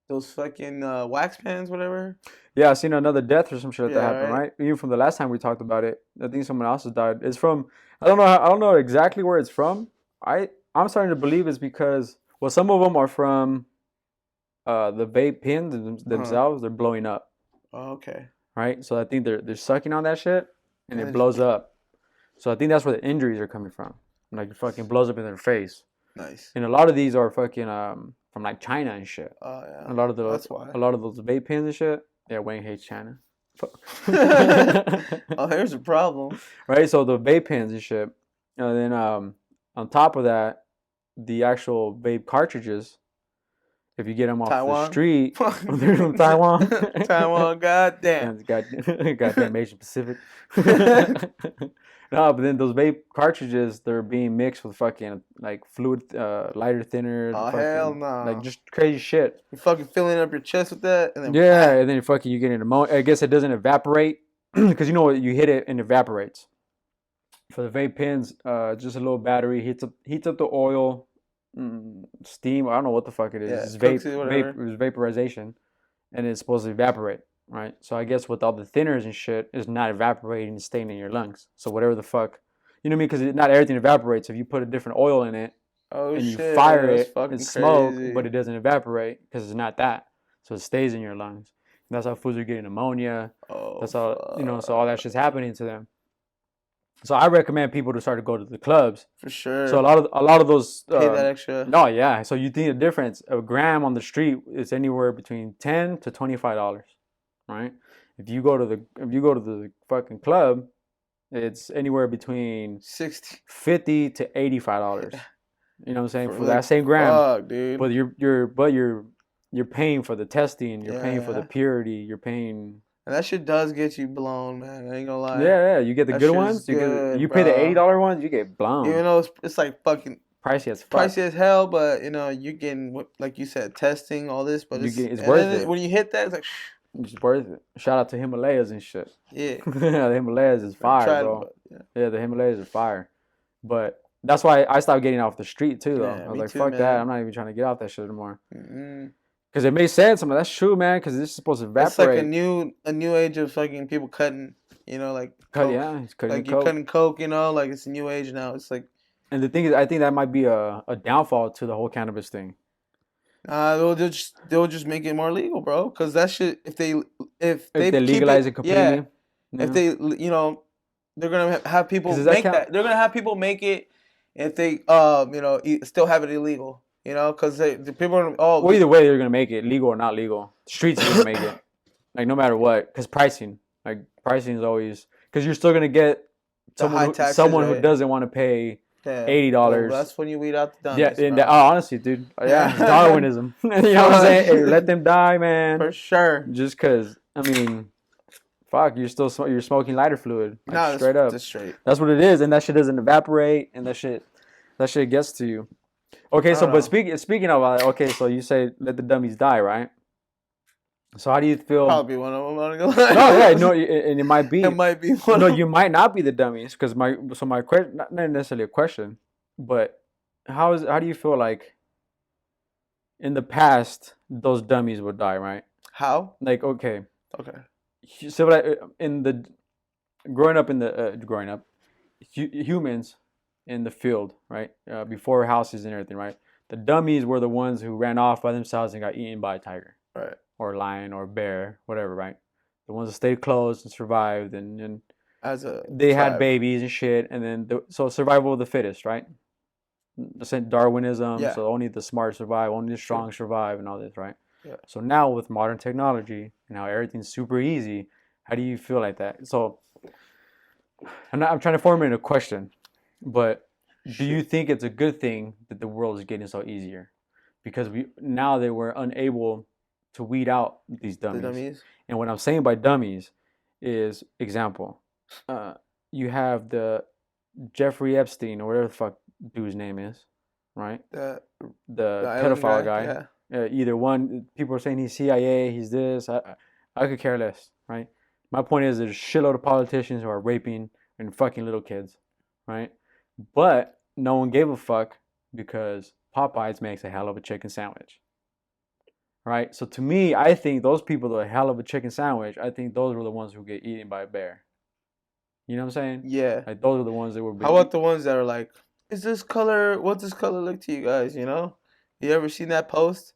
B: those fucking wax pens, whatever.
A: Yeah, I seen another death or some shit that
B: Yeah,
A: happened,
B: right.
A: right? Even from the last time we talked about it, I think someone else has died. It's from I don't know. I don't know exactly where it's from. I'm starting to believe it's because well, some of them are from the vape pens themselves. They're blowing up,
B: Oh, okay.
A: right? So I think they're sucking on that shit and
B: And
A: it
B: then
A: blows up. So I think that's where the injuries are coming from. Like it fucking blows up in their face.
B: nice.
A: And a lot of these are fucking from like China and shit.
B: Oh yeah.
A: A lot of
B: That's why.
A: a lot of those vape pens and shit. Yeah, Wayne hates China.
B: Oh, here's a problem.
A: Right, so the vape pens and shit. And then on top of that, the actual vape cartridges, if you get them off
B: Taiwan?
A: the street, they're from Taiwan.
B: Taiwan, goddamn.
A: Goddamn Asian Pacific. No, but then those vape cartridges, they're being mixed with fucking like fluid, lighter thinner.
B: Oh,
A: fucking,
B: hell no.
A: Like just crazy shit.
B: You're fucking filling up your chest with that, and then
A: Yeah, and then you get an ammonia. I guess it doesn't evaporate because you know what, you hit it and it evaporates. For the vape pens, just a little battery heats up the oil, steam. I don't know what the fuck it is.
B: Yeah,
A: It's
B: cooks it, whatever.
A: it was vaporization, and it's supposed to evaporate, right? So I guess with all the thinners and shit, it's not evaporating and staying in your lungs. So whatever the fuck, you know what I mean? Because not everything evaporates. If you put a different oil in it
B: oh
A: and you
B: shit,
A: fire
B: that's
A: it,
B: fucking
A: it's smoke,
B: crazy.
A: but it doesn't evaporate because it's not that. So it stays in your lungs. And that's how foods are getting pneumonia.
B: Oh,
A: That's all, you know. So all that shit's happening to them. So I recommend people to start to go to the clubs.
B: for sure.
A: So a lot of those.
B: Pay that extra.
A: No, yeah. So you think the difference? A gram on the street is anywhere between $10 to $25, right? If you go to the fucking club, it's anywhere between
B: 60
A: $50 to $85. You know what I'm saying for
B: like,
A: that same gram.
B: Fuck, dude.
A: But you're paying for the testing. You're paying for the
B: Yeah.
A: purity. You're paying.
B: And that shit does get you blown, man. I ain't gonna lie.
A: Yeah, you get the
B: That
A: good
B: shit is
A: ones.
B: good,
A: You pay the
B: bro.
A: $80 ones, you get blown.
B: Even though it's like fucking
A: Pricey as fuck.
B: pricey as hell, but you know you're getting like you said, testing all this, but it's
A: It's
B: and
A: worth
B: then
A: it.
B: when you hit that, it's like
A: It's worth it. Shout out to Himalayas and shit.
B: yeah.
A: The Himalayas is fire,
B: Tried it,
A: bro.
B: but, yeah.
A: Yeah, the Himalayas are fire. But that's why I stopped getting off the street too, though.
B: Yeah,
A: I was
B: me
A: like,
B: too,
A: fuck
B: man.
A: that. I'm not even trying to get off that shit anymore.
B: Mm-mm.
A: Because it makes sense. I'm like, that's true, man. Because this is supposed to evaporate.
B: It's like a new age of fucking people cutting, you know, like coke.
A: Yeah, it's cutting
B: Like
A: the
B: you're
A: coke.
B: cutting coke, you know, like it's a new age now. It's like
A: And the thing is, I think that might be a downfall to the whole cannabis thing.
B: they'll just make it more legal, bro. Because that shit, if they
A: If they
B: keep
A: legalize it completely.
B: yeah. If they, you know, they're gonna have people
A: 'Cause does that
B: make
A: count-
B: that. They're gonna have people make it if they, you know, still have it illegal. You know, because the people are
A: Well, either way, they're gonna make it legal or not legal. The streets are gonna make it, like no matter what. Because pricing is always because you're still gonna get
B: The high taxes,
A: someone who
B: right?
A: doesn't want to pay
B: yeah,
A: $80.
B: That's when you weed out the
A: Yeah,
B: dummies,
A: and
B: bro.
A: honestly, dude, yeah, it's Darwinism. You know what I'm saying? Hey, let them die, man.
B: For sure.
A: Just because, I mean, fuck, you're smoking lighter fluid, like,
B: No,
A: straight up.
B: Just straight.
A: That's what it is, and that shit doesn't evaporate, and that shit gets to you. Okay, so but speaking of okay, so you say let the dummies die, right? So how do you feel?
B: Probably one of them. I'm not gonna lie.
A: No, yeah, no, and it might be.
B: It might be one.
A: No,
B: of
A: you might not be the dummies because my question, not necessarily a question, but how do you feel like in the past those dummies would die, right?
B: How?
A: Like okay,
B: Okay.
A: in the growing up, humans in the field, right? Before houses and everything, right? The dummies were the ones who ran off by themselves and got eaten by a tiger,
B: Right.
A: or a lion, or a bear, whatever, right? The ones that stayed close and survived, and
B: As a
A: they had
B: tribe.
A: babies and shit, and then so survival of the fittest, right? Darwinism.
B: Yeah.
A: So only the smart survive, only the strong survive, and all this, right?
B: Yeah.
A: So now with modern technology and how everything's super easy, how do you feel like that? So I'm trying to formulate a question, but do you think it's a good thing that the world is getting so easier? Because now that we're unable to weed out these
B: The
A: dummies.
B: dummies.
A: And what I'm saying by dummies is, example, you have the Jeffrey Epstein or whatever the fuck dude's name is, right?
B: The island
A: Pedophile guy.
B: Yeah.
A: Either one, people are saying he's CIA, he's this. I could care less, right? My point is, there's a shitload of politicians who are raping and fucking little kids, right? But no one gave a fuck because Popeyes makes a hell of a chicken sandwich, right? So to me, I think those people that are a hell of a chicken sandwich, I think those were the ones who get eaten by a bear. You know what I'm saying?
B: Yeah.
A: Like those are the ones that were.
B: How about the ones that are like, is this color? What's this color look to you guys? You know, you ever seen that post?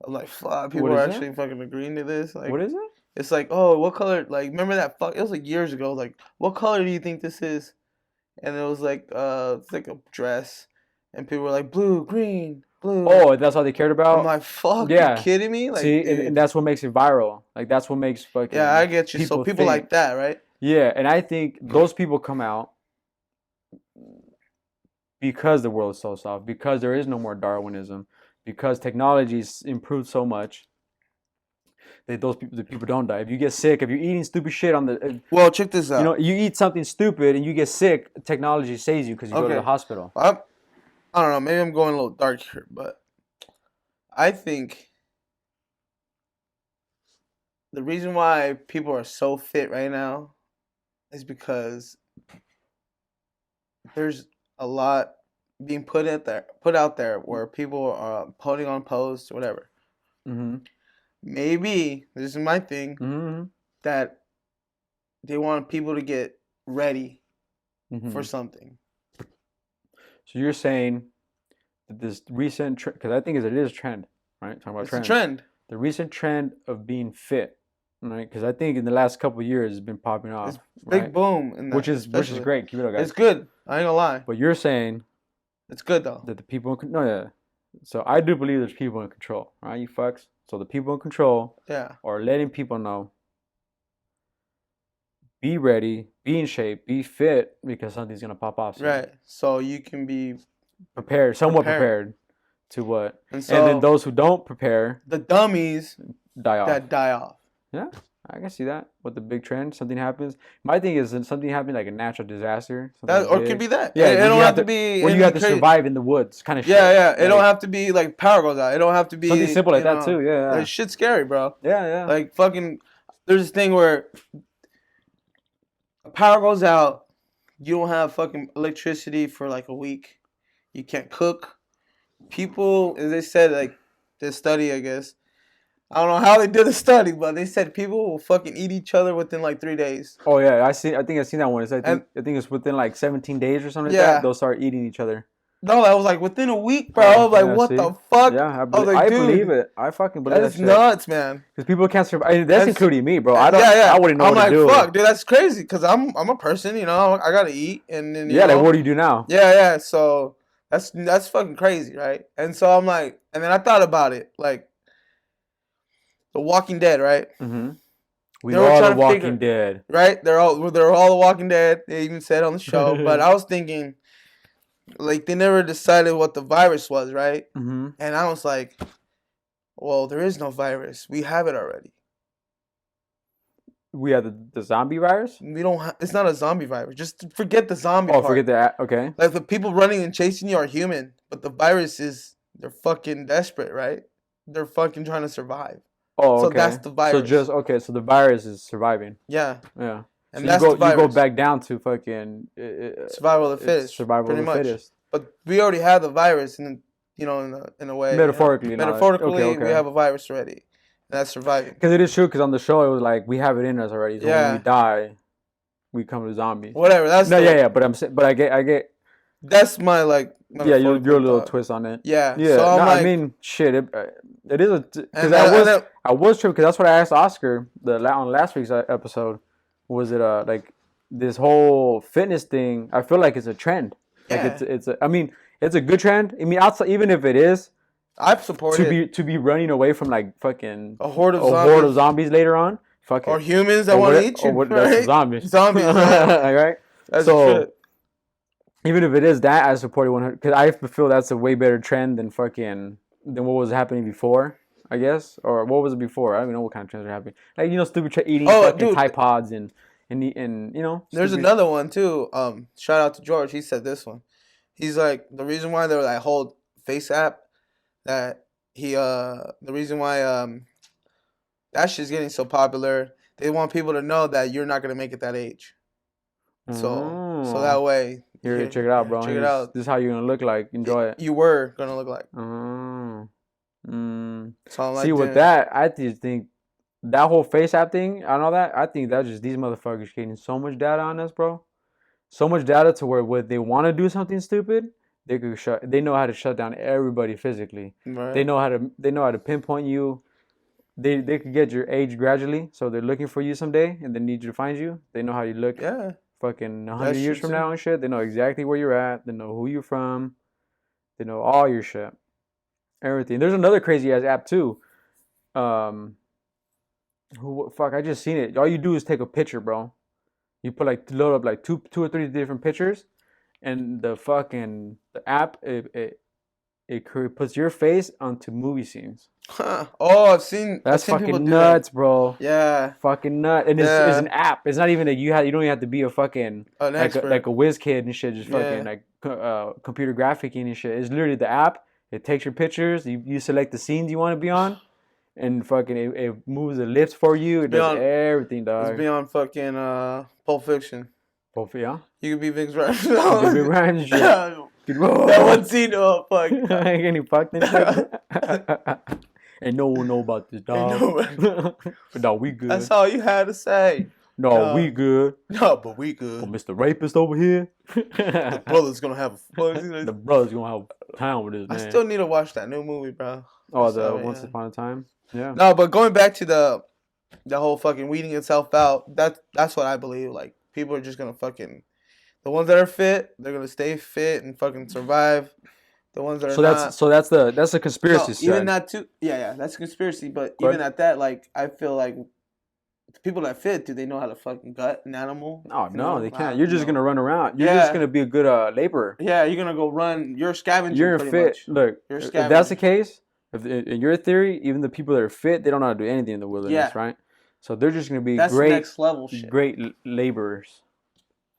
B: I'm like, fuck, people are actually fucking agreeing to this. Like,
A: what is it?
B: It's like, oh, what color? Like, remember that? It was like years ago. Like, what color do you think this is? And it was like, it's like a dress, and people were like, blue, green, blue.
A: Oh, that's all they cared about.
B: I'm like, fuck, you kidding me? Like,
A: see, and that's what makes it viral. Like, that's what makes fucking.
B: Yeah, I get you. So people like that, right?
A: Yeah, and I think those people come out because the world is so soft, because there is no more Darwinism, because technology's improved so much that the people don't die. If you get sick, if you're eating stupid shit on the
B: well, check this out.
A: You know, you eat something stupid and you get sick, technology saves you because you go to the hospital.
B: I don't know. Maybe I'm going a little dark here, but I think the reason why people are so fit right now is because there's a lot being put out there where people are putting on posts or whatever.
A: Mm-hmm.
B: Maybe this is my thing that they want people to get ready for something.
A: So you're saying that this recent trend, because I think it is a trend, right? Talking about
B: trends. A trend.
A: The recent trend of being fit, right? Because I think in the last couple of years it's been popping off.
B: It's big boom, in that,
A: which is great. Keep it up, guys.
B: It's good. I ain't gonna lie.
A: But you're saying
B: it's good though.
A: That the people So I do believe there's people in control, right? You fucks. So the people in control are letting people know, be ready, be in shape, be fit, because something's gonna pop off soon.
B: Right. So you can be
A: prepared, somewhat prepared to what. And then those who don't prepare,
B: the dummies
A: die off.
B: Yeah.
A: I can see that with the big trend. Something happens. My thing is something happened like a natural disaster.
B: Or it could be that.
A: Yeah,
B: it don't have to be.
A: When you have to survive in the woods, kind of shit.
B: Yeah, yeah. It don't have to be like power goes out. It don't have to be
A: something simple like that too. Yeah,
B: like shit's scary, bro.
A: Yeah, yeah.
B: Like fucking, there's this thing where power goes out, you don't have fucking electricity for like a week. You can't cook. People, as they said, like this study, I guess. I don't know how they did the study, but they said people will fucking eat each other within like 3 days.
A: Oh yeah, I think I've seen that one. I think it's within like 17 days or something like that. They'll start eating each other.
B: No, that was like within a week, bro. I was like, what the fuck?
A: Yeah, I believe it. I fucking believe
B: that shit. That's nuts, man.
A: Because people can't survive. That's including me, bro. I wouldn't know
B: what to do. I'm
A: like,
B: fuck, dude, that's crazy. Because I'm a person, you know. I gotta eat, and then
A: like what do you do now?
B: Yeah, yeah. So that's fucking crazy, right? And so I'm like, and then I thought about it, like The Walking Dead, right?
A: Mm-hmm. We are The Walking Dead,
B: right? They're all The Walking Dead. They even said on the show, but I was thinking, like, they never decided what the virus was, right?
A: Mm-hmm.
B: And I was like, well, there is no virus. We have it already.
A: We have the zombie virus?
B: We don't. It's not a zombie virus. Just forget the zombie part.
A: Forget that. Okay.
B: Like, the people running and chasing you are human, but the virus is, they're fucking desperate, right? They're fucking trying to survive.
A: Oh, okay.
B: So that's the virus.
A: So the virus is surviving.
B: Yeah.
A: Yeah.
B: And
A: so
B: that's the virus.
A: You go back down to fucking
B: survival of the fittest.
A: Survival of the fittest.
B: But we already have the virus, in a way.
A: Metaphorically.
B: You know? Metaphorically, okay. We have a virus already. And that's surviving.
A: Because it is true. Because on the show, it was like we have it in us already. So when we die, we come to zombies.
B: Whatever. That's
A: yeah. But I get.
B: That's my like.
A: Yeah, your little twist on it.
B: Yeah.
A: Yeah.
B: So
A: I mean, shit. It is a. Because I was tripping because that's what I asked Oscar on last week's episode. Was it like this whole fitness thing? I feel like it's a trend. Like I mean, it's a good trend. I mean, outside, even if it is,
B: I've supported
A: to be running away from like fucking
B: a horde of
A: zombies later on. Fuck
B: or humans that want to eat you.
A: That's zombies.
B: Zombies.
A: Right.
B: That's
A: so. Even if it is that, I support it 100 because I feel that's a way better trend than what was happening before. I guess, or what was it before? I don't even know what kind of trends are happening. Like stupid eating
B: Oh,
A: fucking
B: dude.
A: Tide Pods and
B: There's
A: stupid.
B: another one too. Shout out to George. He said this one. He's like the reason why they're that whole face app that the reason why that shit's getting so popular. They want people to know that you're not gonna make it that age. So that way,
A: Here, check it out, bro.
B: Check it out.
A: This is how you're gonna look like. Enjoy it.
B: You were gonna look like.
A: So see, with that, I just think that whole face app thing, I know that. I think that's just these motherfuckers getting so much data on us, bro. So much data to where when they want to do something stupid, they know how to shut down everybody physically.
B: Right.
A: They know how to pinpoint you. They could get your age gradually, so they're looking for you someday and they need you to find you. They know how you look.
B: Yeah.
A: Fucking 100 years from now and shit. They know exactly where you're at. They know who you're from. They know all your shit. Everything. There's another crazy ass app too. I just seen it. All you do is take a picture, bro. You load up like two or three different pictures, and the app it puts your face onto movie scenes.
B: Oh, I've seen.
A: That's
B: fucking
A: fucking nuts, bro.
B: Yeah.
A: Fucking nuts. And it's an app. It's not even you don't even have to be a fucking like a whiz kid and shit. Just fucking like computer graphicing and shit. It's literally the app. It takes your pictures. You select the scenes you want to be on, and fucking it moves the lips for you. It does everything, dog.
B: It's beyond fucking Pulp Fiction.
A: Yeah.
B: You could be Vince Rhymes.
A: You could be Rhymes.
B: That one scene, oh fuck.
A: Ain't he fucked and shit? Ain't no one know about this, dog. But no, we good.
B: That's all you had to say.
A: No, we good.
B: No, but we good.
A: But Mr. Rapist over here.
B: The brother's gonna have
A: the brother's gonna have time with this, man.
B: I still need to watch that new movie, bro.
A: Oh, the Once Upon a Time? Yeah.
B: No, but going back to the whole fucking weeding itself out, that's what I believe. Like, people are just gonna fucking... The ones that are fit, they're gonna stay fit and fucking survive. The ones that are not...
A: So that's the conspiracy side.
B: Even that too. Yeah, that's a conspiracy. But even at that, like, I feel like the people that fit, do they know how to fucking gut an animal?
A: Oh, no, they can't. You're just gonna run around. You're just gonna be a good laborer.
B: Yeah, you're gonna go run. You're a scavenger.
A: You're fit.
B: Much.
A: Look, if that's the case, in your theory, even the people that are fit, they don't know how to do anything in the wilderness, right? So they're just gonna be
B: next level shit.
A: Great laborers.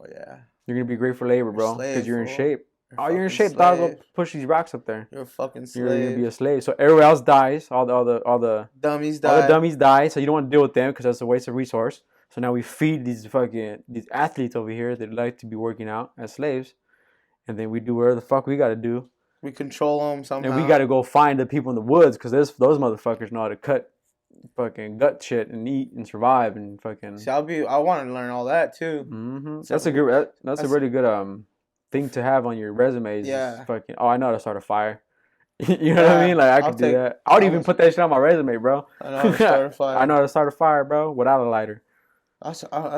B: Oh yeah.
A: You're gonna be great for labor, bro, because you're in shape. You're in shape,
B: slave.
A: dog. Go push these rocks up there.
B: You're a fucking slave.
A: You're gonna be a slave. So everyone else dies. All the
B: dummies die.
A: All the dummies die. So you don't want to deal with them because that's a waste of resource. So now we feed these athletes over here that like to be working out as slaves, and then we do whatever the fuck we gotta do.
B: We control them somehow.
A: And we gotta go find the people in the woods because those motherfuckers know how to cut fucking gut shit and eat and survive and fucking.
B: See, I want to learn all that too.
A: Mm-hmm. That's a really good thing to have on your resumes.
B: Yeah.
A: Fucking. Oh, I know how to start a fire. You know what I mean? Like I could do that. I would even put that shit on my resume, bro.
B: I know how to start a fire.
A: I know how to start a fire, bro, without a lighter.
B: I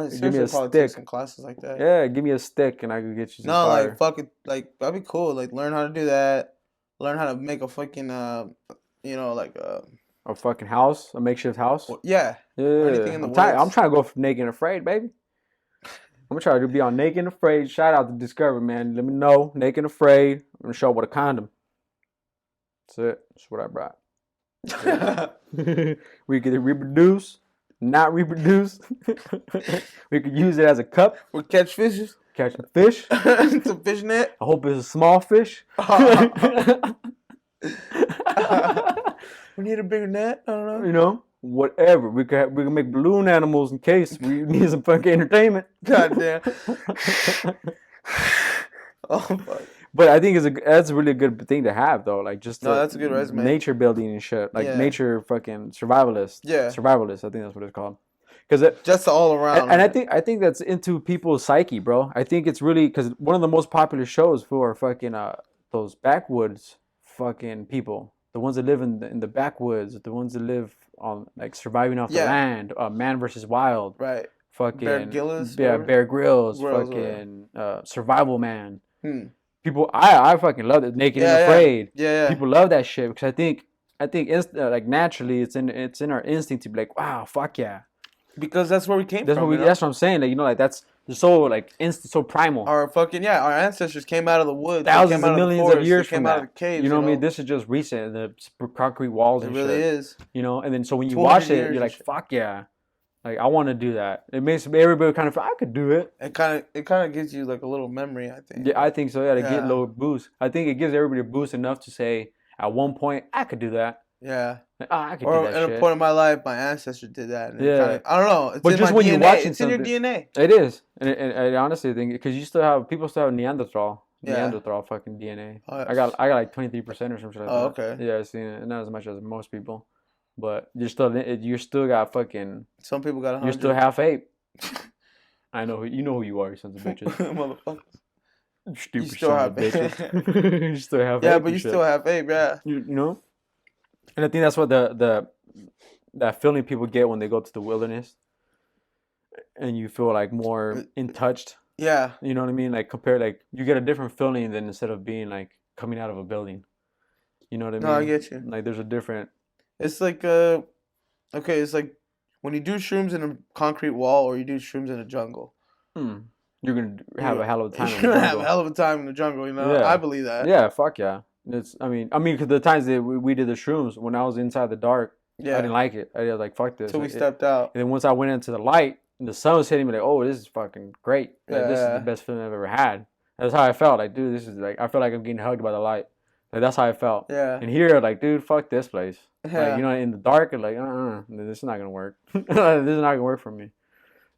A: give me a stick.
B: Take some classes like that.
A: Yeah, give me a stick and I could get you some fire.
B: Like fuck it, like that'd be cool. Like learn how to do that. Learn how to make a fucking like
A: a fucking house, a makeshift house.
B: Yeah.
A: Or
B: anything in the woods.
A: I'm trying to go for Naked and Afraid, baby. I'm gonna try to be on Naked and Afraid. Shout out to Discovery, man. Let me know. Naked and Afraid. I'm gonna show up with a condom. That's it. That's what I brought. We could reproduce, not reproduce. We could use it as a cup.
B: We catch fishes.
A: Catch a fish.
B: It's a fish net.
A: I hope it's a small fish.
B: We need a bigger net. I don't know.
A: You know, whatever. We can make balloon animals in case we need some fucking entertainment.
B: Goddamn. Oh fuck.
A: But I think that's a really good thing to have though. Like just
B: that's a good resume.
A: Nature building and shit. Like nature fucking survivalist.
B: Yeah.
A: Survivalist. I think that's what it's called. Because
B: just all around.
A: And I think that's into people's psyche, bro. I think it's really because one of the most popular shows for fucking those backwoods fucking people. The ones that live in the backwoods, the ones that live on like surviving off the land, Man versus Wild,
B: right?
A: Fucking
B: Bear Grylls,
A: Bear Grylls, fucking Survival Man. People, I fucking love it. Naked and Afraid.
B: Yeah.
A: People love that shit because I think like naturally it's in our instinct to be like, wow, fuck yeah,
B: Because that's where we came
A: That's
B: from.
A: what we. That's what I'm saying. Like, you know, like that's so like instant, so primal.
B: Our our ancestors came out of the woods.
A: Thousands
B: they came out
A: of millions
B: of the forest,
A: of years
B: they came
A: from
B: out
A: that.
B: of the caves.
A: You know what I mean? This is just recent, the concrete walls
B: It
A: and
B: really
A: shit.
B: is.
A: You know, and then so when you
B: 200
A: watch it,
B: years
A: you're like,
B: and
A: fuck yeah, like I want to do that. It makes everybody kind of, I could do it.
B: It kind of gives you like a little memory, I think.
A: Yeah, I think so. Yeah, to get a
B: Yeah.
A: little boost. I think it gives everybody a boost enough to say, at one point, I could do that.
B: Yeah.
A: Like, I could do
B: Or
A: that
B: at
A: shit.
B: a point in my life, my ancestors did that. And
A: Yeah.
B: I don't know. It's
A: But
B: in
A: just
B: my
A: when
B: DNA.
A: you're watching
B: It's in your
A: something,
B: DNA.
A: it is, and I honestly think because people still have
B: Yeah.
A: Neanderthal fucking DNA.
B: Oh, yeah.
A: I got like 23% or something like that.
B: Oh, okay.
A: Yeah, I've seen it. Not as much as most people, but you're still got fucking.
B: Some people got 100.
A: You're still half ape. I know you know who you are, you sons of bitches.
B: Motherfuckers.
A: You stupid
B: still
A: sons
B: have
A: of bitches. You still have
B: Yeah,
A: ape
B: but
A: and
B: you
A: shit.
B: still have ape, yeah.
A: You know, and I think that's what that feeling people get when they go to the wilderness, and you feel like more in touch.
B: Yeah.
A: You know what I mean? Like compared, like you get a different feeling than instead of being like coming out of a building. You know what I mean?
B: No, I get you.
A: Like there's a different.
B: It's like okay, it's like when you do shrooms in a concrete wall or you do shrooms in a jungle.
A: You're gonna have a hell of a time.
B: You're
A: in the
B: gonna have
A: jungle.
B: a hell of a time in the jungle, you know?
A: Yeah.
B: I believe that.
A: Yeah, fuck yeah. I mean, because the times that we did the shrooms, when I was inside the dark,
B: Yeah.
A: I didn't like it. I was like, fuck this.
B: Until we
A: Like,
B: stepped out.
A: And then once I went into the light and the sun was hitting me, like, oh, this is fucking great. Like, this is
B: Yeah.
A: the best feeling I've ever had. That's how I felt. Like, dude, this is like, I feel like I'm getting hugged by the light. Like, that's how I felt.
B: Yeah.
A: And here, like, dude, fuck this place.
B: Yeah.
A: Like, you know, in the dark, and like, this is not gonna work. This is not gonna work for me.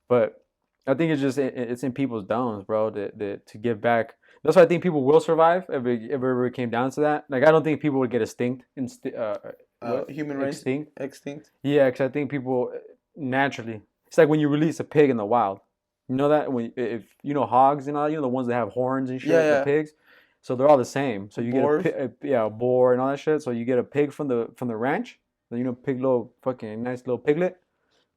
A: But I think it's just it's in people's bones, bro. That to give back. That's why I think people will survive if it ever came down to that. Like I don't think people would get extinct.
B: Human race
A: Extinct. Yeah, because I think people naturally. It's like when you release a pig in the wild. You know that if you know hogs and all, you know the ones that have horns and shit,
B: Yeah.
A: the pigs. So they're all the same. So you
B: Boars?
A: get a boar and all that shit. So you get a pig from the ranch. You know, pig little fucking nice little piglet.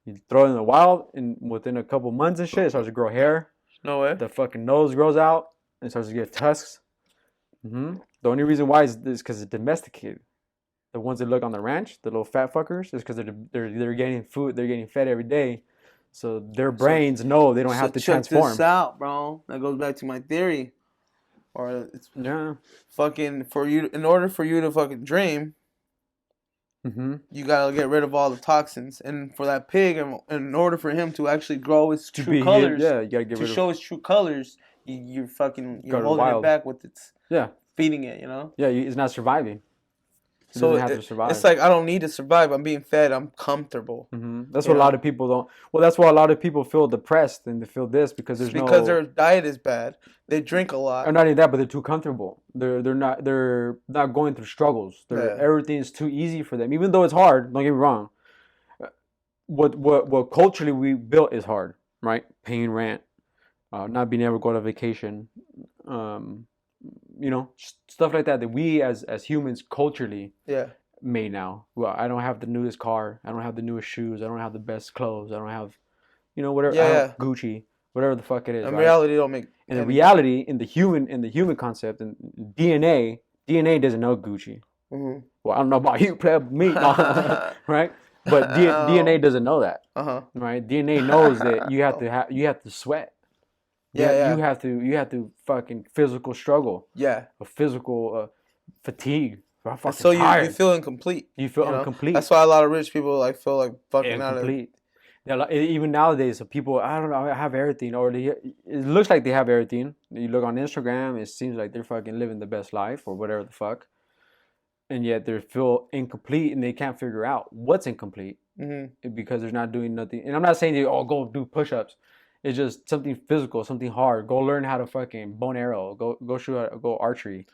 A: You throw it in the wild, and within a couple months and shit, it starts to grow hair.
B: No way.
A: The fucking nose grows out and starts to get tusks. The only reason why is because it's domesticated. The ones that look on the ranch, the little fat fuckers, is because they're getting food, they're getting fed every day, so their brains know they don't have to transform.
B: Check this out, bro. That goes back to my theory. Or it's fucking in order for you to fucking dream. You gotta get rid of all the toxins, and for that pig, in order for him to actually grow his true colors,
A: you gotta get rid of.
B: To show his true colors, you're holding it back with its feeding it, you know.
A: Yeah, it's not surviving.
B: So it's like I don't need to survive. I'm being fed. I'm comfortable.
A: That's what a lot of people don't. Well, that's why a lot of people feel depressed and they feel this because
B: their diet is bad. They drink a lot.
A: Or not even that, but they're too comfortable. They're not going through struggles. Everything's too easy for them, even though it's hard. Don't get me wrong. What culturally we built is hard, right? Paying rent, not being able to go on vacation, you know, stuff like that we as humans culturally made now. Well, I don't have the newest car. I don't have the newest shoes. I don't have the best clothes. I don't have, you know, whatever. I have Gucci, whatever the fuck it is.
B: In reality, don't make.
A: And in reality, in the human concept, and DNA doesn't know Gucci. Well, I don't know about you, pleb, me, right? But DNA doesn't know that, right? DNA knows that you have to sweat. You have to fucking physical struggle. A physical fatigue.
B: So you feel incomplete.
A: You feel incomplete.
B: That's why a lot of rich people feel like fucking incomplete.
A: Even nowadays, people, I don't know, have everything, or it looks like they have everything. You look on Instagram, it seems like they're fucking living the best life or whatever the fuck, and yet they feel incomplete and they can't figure out what's incomplete because they're not doing nothing. And I'm not saying go do push-ups. It's just something physical, something hard. Go learn how to fucking bow and arrow. Go shoot. Go archery.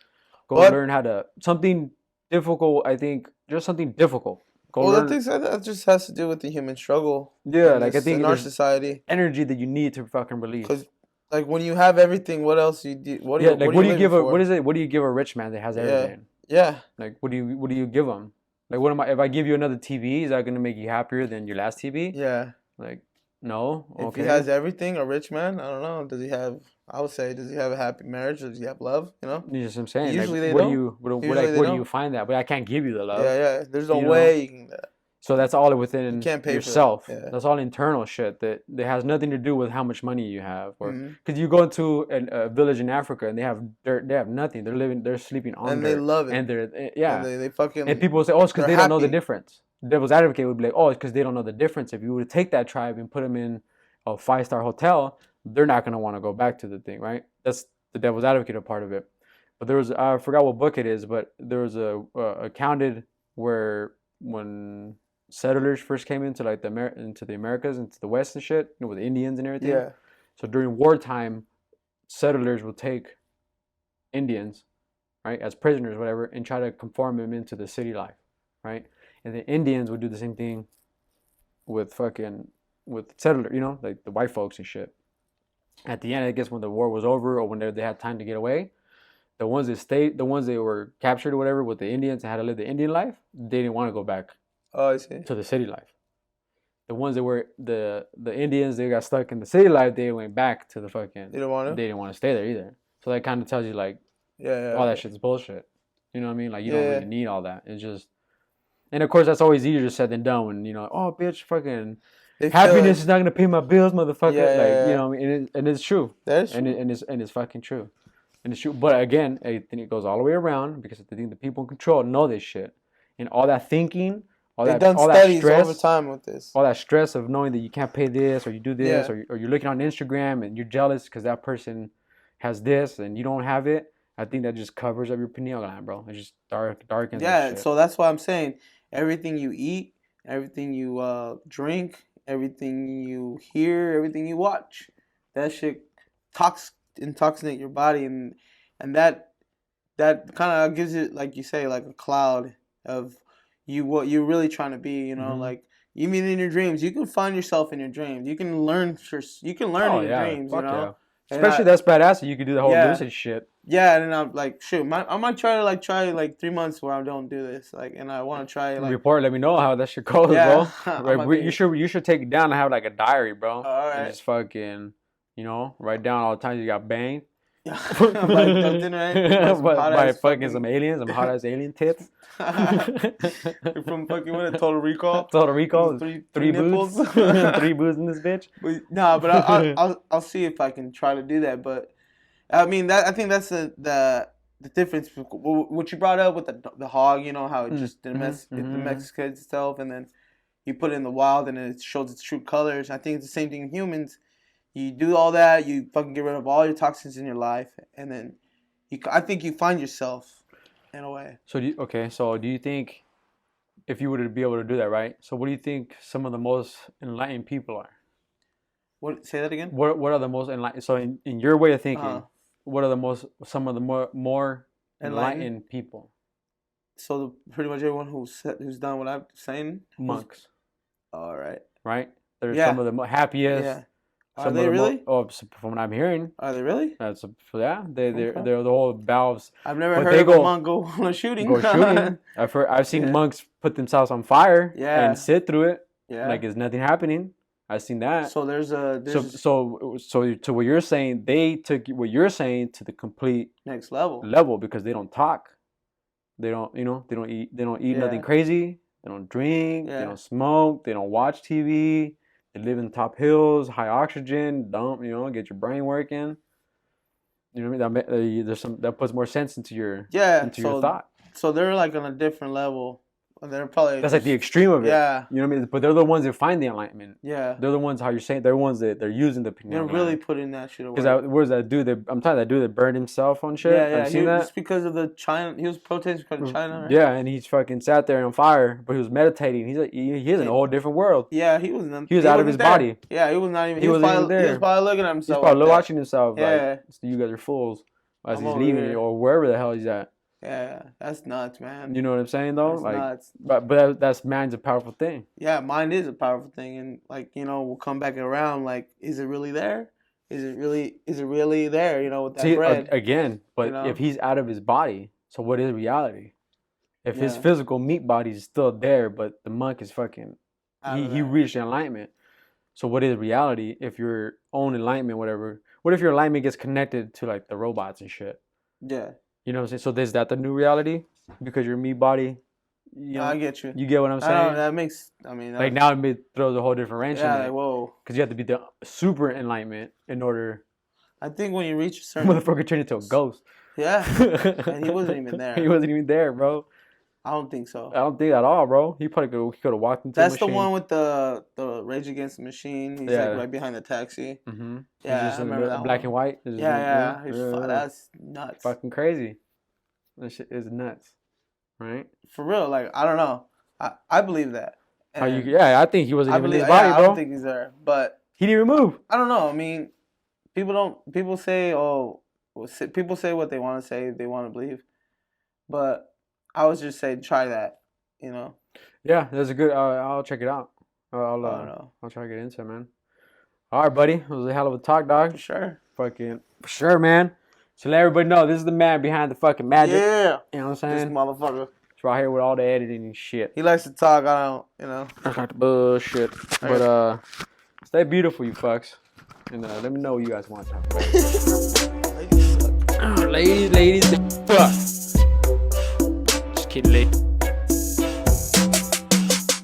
A: Learn how to something difficult. I think just something difficult.
B: I think that just has to do with the human struggle.
A: Yeah, like I think
B: in our society,
A: energy that you need to fucking release.
B: Because like when you have everything, what else you do? What do you give
A: a rich man that has everything?
B: Yeah.
A: Like what do you give him? Like if I give you another TV, is that gonna make you happier than your last TV?
B: Yeah.
A: Like no.
B: If he has everything, a rich man, I don't know. Does he have a happy marriage? Does he have love? You know.
A: You know what I'm saying.
B: Usually
A: like,
B: they don't.
A: where do you find that? But I can't give you the love.
B: Yeah. There's no way you can.
A: So that's all
B: You
A: within
B: can't pay
A: yourself.
B: for that. Yeah.
A: That's all internal shit that has nothing to do with how much money you have, or
B: Hmm.
A: because you go into a village in Africa and they have dirt, they have nothing. They're sleeping on
B: And they
A: dirt,
B: love it.
A: and
B: And
A: yeah.
B: they
A: And
B: fucking,
A: people say, oh, it's because
B: they're
A: they don't know the
B: happy.
A: difference. Devil's advocate would be like, oh, it's because they don't know the difference. If you were to take that tribe and put them in a 5-star hotel, they're not gonna want to go back to the thing, right? That's the devil's advocate part of it. But there was, I forgot what book it is, but there was a accounted where when settlers first came into like into the Americas, into the West and shit, with the Indians and everything.
B: Yeah.
A: So during wartime, settlers will take Indians, right, as prisoners, whatever, and try to conform them into the city life, right? And the Indians would do the same thing with settlers, like the white folks and shit. At the end, I guess when the war was over or when they had time to get away, the ones that stayed, the ones that were captured or whatever with the Indians and had to live the Indian life, they didn't want to go back
B: Oh, I see.
A: to the city life. The ones that were the Indians, they got stuck in the city life, they went back to the fucking.
B: You don't want to?
A: They didn't want to stay there either. So that kind of tells you like,
B: Yeah.
A: all that shit's bullshit. You know what I mean? Like you don't
B: Yeah.
A: really need all that. It's just, and of course that's always easier said than done. When oh bitch, fucking
B: They feel
A: happiness
B: like,
A: is not gonna pay my bills, motherfucker.
B: Yeah.
A: Like what I mean, and it's true.
B: that is
A: And
B: true.
A: it's fucking true. And it's true. But again, I think it goes all the way around because I think the people in control know this shit, and all that thinking,
B: They've done studies over
A: stress,
B: time with this.
A: all that stress of knowing that you can't pay this or you do this,
B: Yeah.
A: or you're looking on Instagram and you're jealous because that person has this and you don't have it. I think that just covers up your pineal gland, bro. It just darkens that
B: Yeah,
A: shit.
B: so that's why I'm saying everything you eat, everything you drink, everything you hear, everything you watch, that shit intoxicate your body, and that kind of gives it, like you say, like a cloud of what you're really trying to be.
A: Mhm.
B: Like you mean in your dreams, you can find yourself in your dreams. You can learn. You can learn
A: Oh
B: in your
A: yeah,
B: dreams.
A: fuck yeah.
B: And
A: Especially that's badass that you could do the whole
B: Yeah.
A: lucid shit.
B: Yeah, and then I'm like, shoot, I might try 3 months where I don't do this, and I want to try
A: Report, let me know how that shit goes,
B: Yeah,
A: bro.
B: I
A: Right,
B: might
A: you should take it down and have like a diary, bro.
B: All
A: And
B: right.
A: just fucking, write down all the times you got banged.
B: By Dustin, right?
A: by fucking some aliens, some hot ass alien tits.
B: From fucking what? Total Recall.
A: Total Recall.
B: Three
A: boots.
B: nipples.
A: 3 boots in this bitch.
B: But I'll see if I can try to do that. But I mean I think that's the difference. What you brought up with the hog, how it just it domesticates itself, and then you put it in the wild and it shows its true colors. I think it's the same thing in humans. You do all that, you fucking get rid of all your toxins in your life, and then I think you find yourself in a way.
A: So do you think if you were to be able to do that, right? So what do you think some of the most enlightened people are?
B: What? Say that again.
A: What are the most enlightened? So in your way of thinking,
B: Uh-huh.
A: what are some of the more enlightened people?
B: So pretty much everyone who's done what I'm saying.
A: Monks,
B: All right.
A: right? They're
B: Yeah.
A: some of the happiest.
B: Yeah. Are
A: Some
B: they
A: of the
B: really?
A: from what I'm hearing,
B: Are they really?
A: that's they're
B: Okay.
A: they're the whole valves.
B: I've never
A: But
B: heard
A: they
B: of a
A: go-
B: monk go on a shooting.
A: Go shooting. I've seen
B: Yeah.
A: monks put themselves on fire
B: Yeah.
A: and sit through it
B: Yeah.
A: like it's nothing happening. I've seen that.
B: So there's
A: So to what you're saying, they took what you're saying to the complete
B: next level.
A: because they don't talk. They don't, they don't eat
B: Yeah.
A: nothing crazy. They don't drink.
B: Yeah.
A: They don't smoke. They don't watch TV. They live in top hills, high oxygen. Don't get your brain working. You know what I mean? That puts more sense into your
B: Yeah.
A: your thought.
B: So they're like on a different level. They're probably
A: That's like the extreme of it.
B: Yeah.
A: You know what I mean? But they're the ones that find the enlightenment.
B: Yeah.
A: They're the ones, how you're saying, they're the ones that they're using the pineal
B: They're really putting that shit away.
A: Because where's that dude? I'm telling that dude that burned himself on shit.
B: Yeah,
A: Have you seen that?
B: It's because of the China. He was protesting because of China, right?
A: Yeah, and he's fucking sat there on fire, but he was meditating. He's in a whole different world.
B: Yeah, he was.
A: He was out of his
B: there.
A: body.
B: Yeah, he was not even.
A: He wasn't even there.
B: He was probably looking at
A: He's
B: himself.
A: probably
B: like that.
A: watching himself.
B: Yeah.
A: Like, you guys are fools. As
B: I'm
A: he's
B: over
A: leaving
B: here.
A: or wherever the hell he's at.
B: Yeah, that's nuts, man.
A: You know what I'm saying though?
B: That's
A: Like,
B: nuts.
A: but that's mind's a powerful thing.
B: Yeah, mind is a powerful thing, and we'll come back around. Like, is it really there? Is it really there? With that
A: See,
B: bread.
A: again, but
B: know?
A: if he's out of his body, so what is reality? If his
B: Yeah.
A: physical meat body is still there, but the monk is fucking, he reached enlightenment. So what is reality if your own enlightenment, whatever? What if your enlightenment gets connected to like the robots and shit?
B: Yeah.
A: You know what I'm saying? So is that the new reality? Because your meat body You
B: I get you.
A: You get what I'm
B: I know,
A: saying?
B: that makes. I mean,
A: Like now it throws a whole different wrench
B: yeah,
A: in
B: like
A: it.
B: whoa.
A: Because you have to be the super enlightenment in order.
B: I think when you reach a certain
A: Motherfucker turned into a ghost.
B: Yeah, and he wasn't even there.
A: He wasn't even there, bro.
B: I don't think so.
A: I don't think at all, bro. He probably could have walked into
B: That's
A: the machine.
B: the one with the Rage Against the Machine. He's like right behind the taxi.
A: Mm-hmm.
B: Yeah,
A: just
B: I remember that
A: black
B: one.
A: and white.
B: Yeah. That's nuts.
A: Fucking crazy. That shit is nuts, right?
B: For real, like I don't know. I believe that.
A: How you? Yeah, I think he wasn't even in his body, bro.
B: I don't think he's there, but
A: he didn't even move.
B: I don't know. I mean, people say, people say what they want to say, they want to believe, but I would just say try that, you know.
A: Yeah, that's a good. I'll check it out. I'll try to get into it, man. All right, buddy. It was a hell of a talk, dog.
B: For sure.
A: For sure, man. So let everybody know this is the man behind the fucking magic.
B: Yeah.
A: You know what I'm saying?
B: This motherfucker.
A: It's right here with all the editing and shit.
B: He likes to talk. I don't, you know.
A: That's like the bullshit. But stay beautiful, you fucks. And let me know what you guys want to talk about. Ladies, fuck. Just kidding, ladies.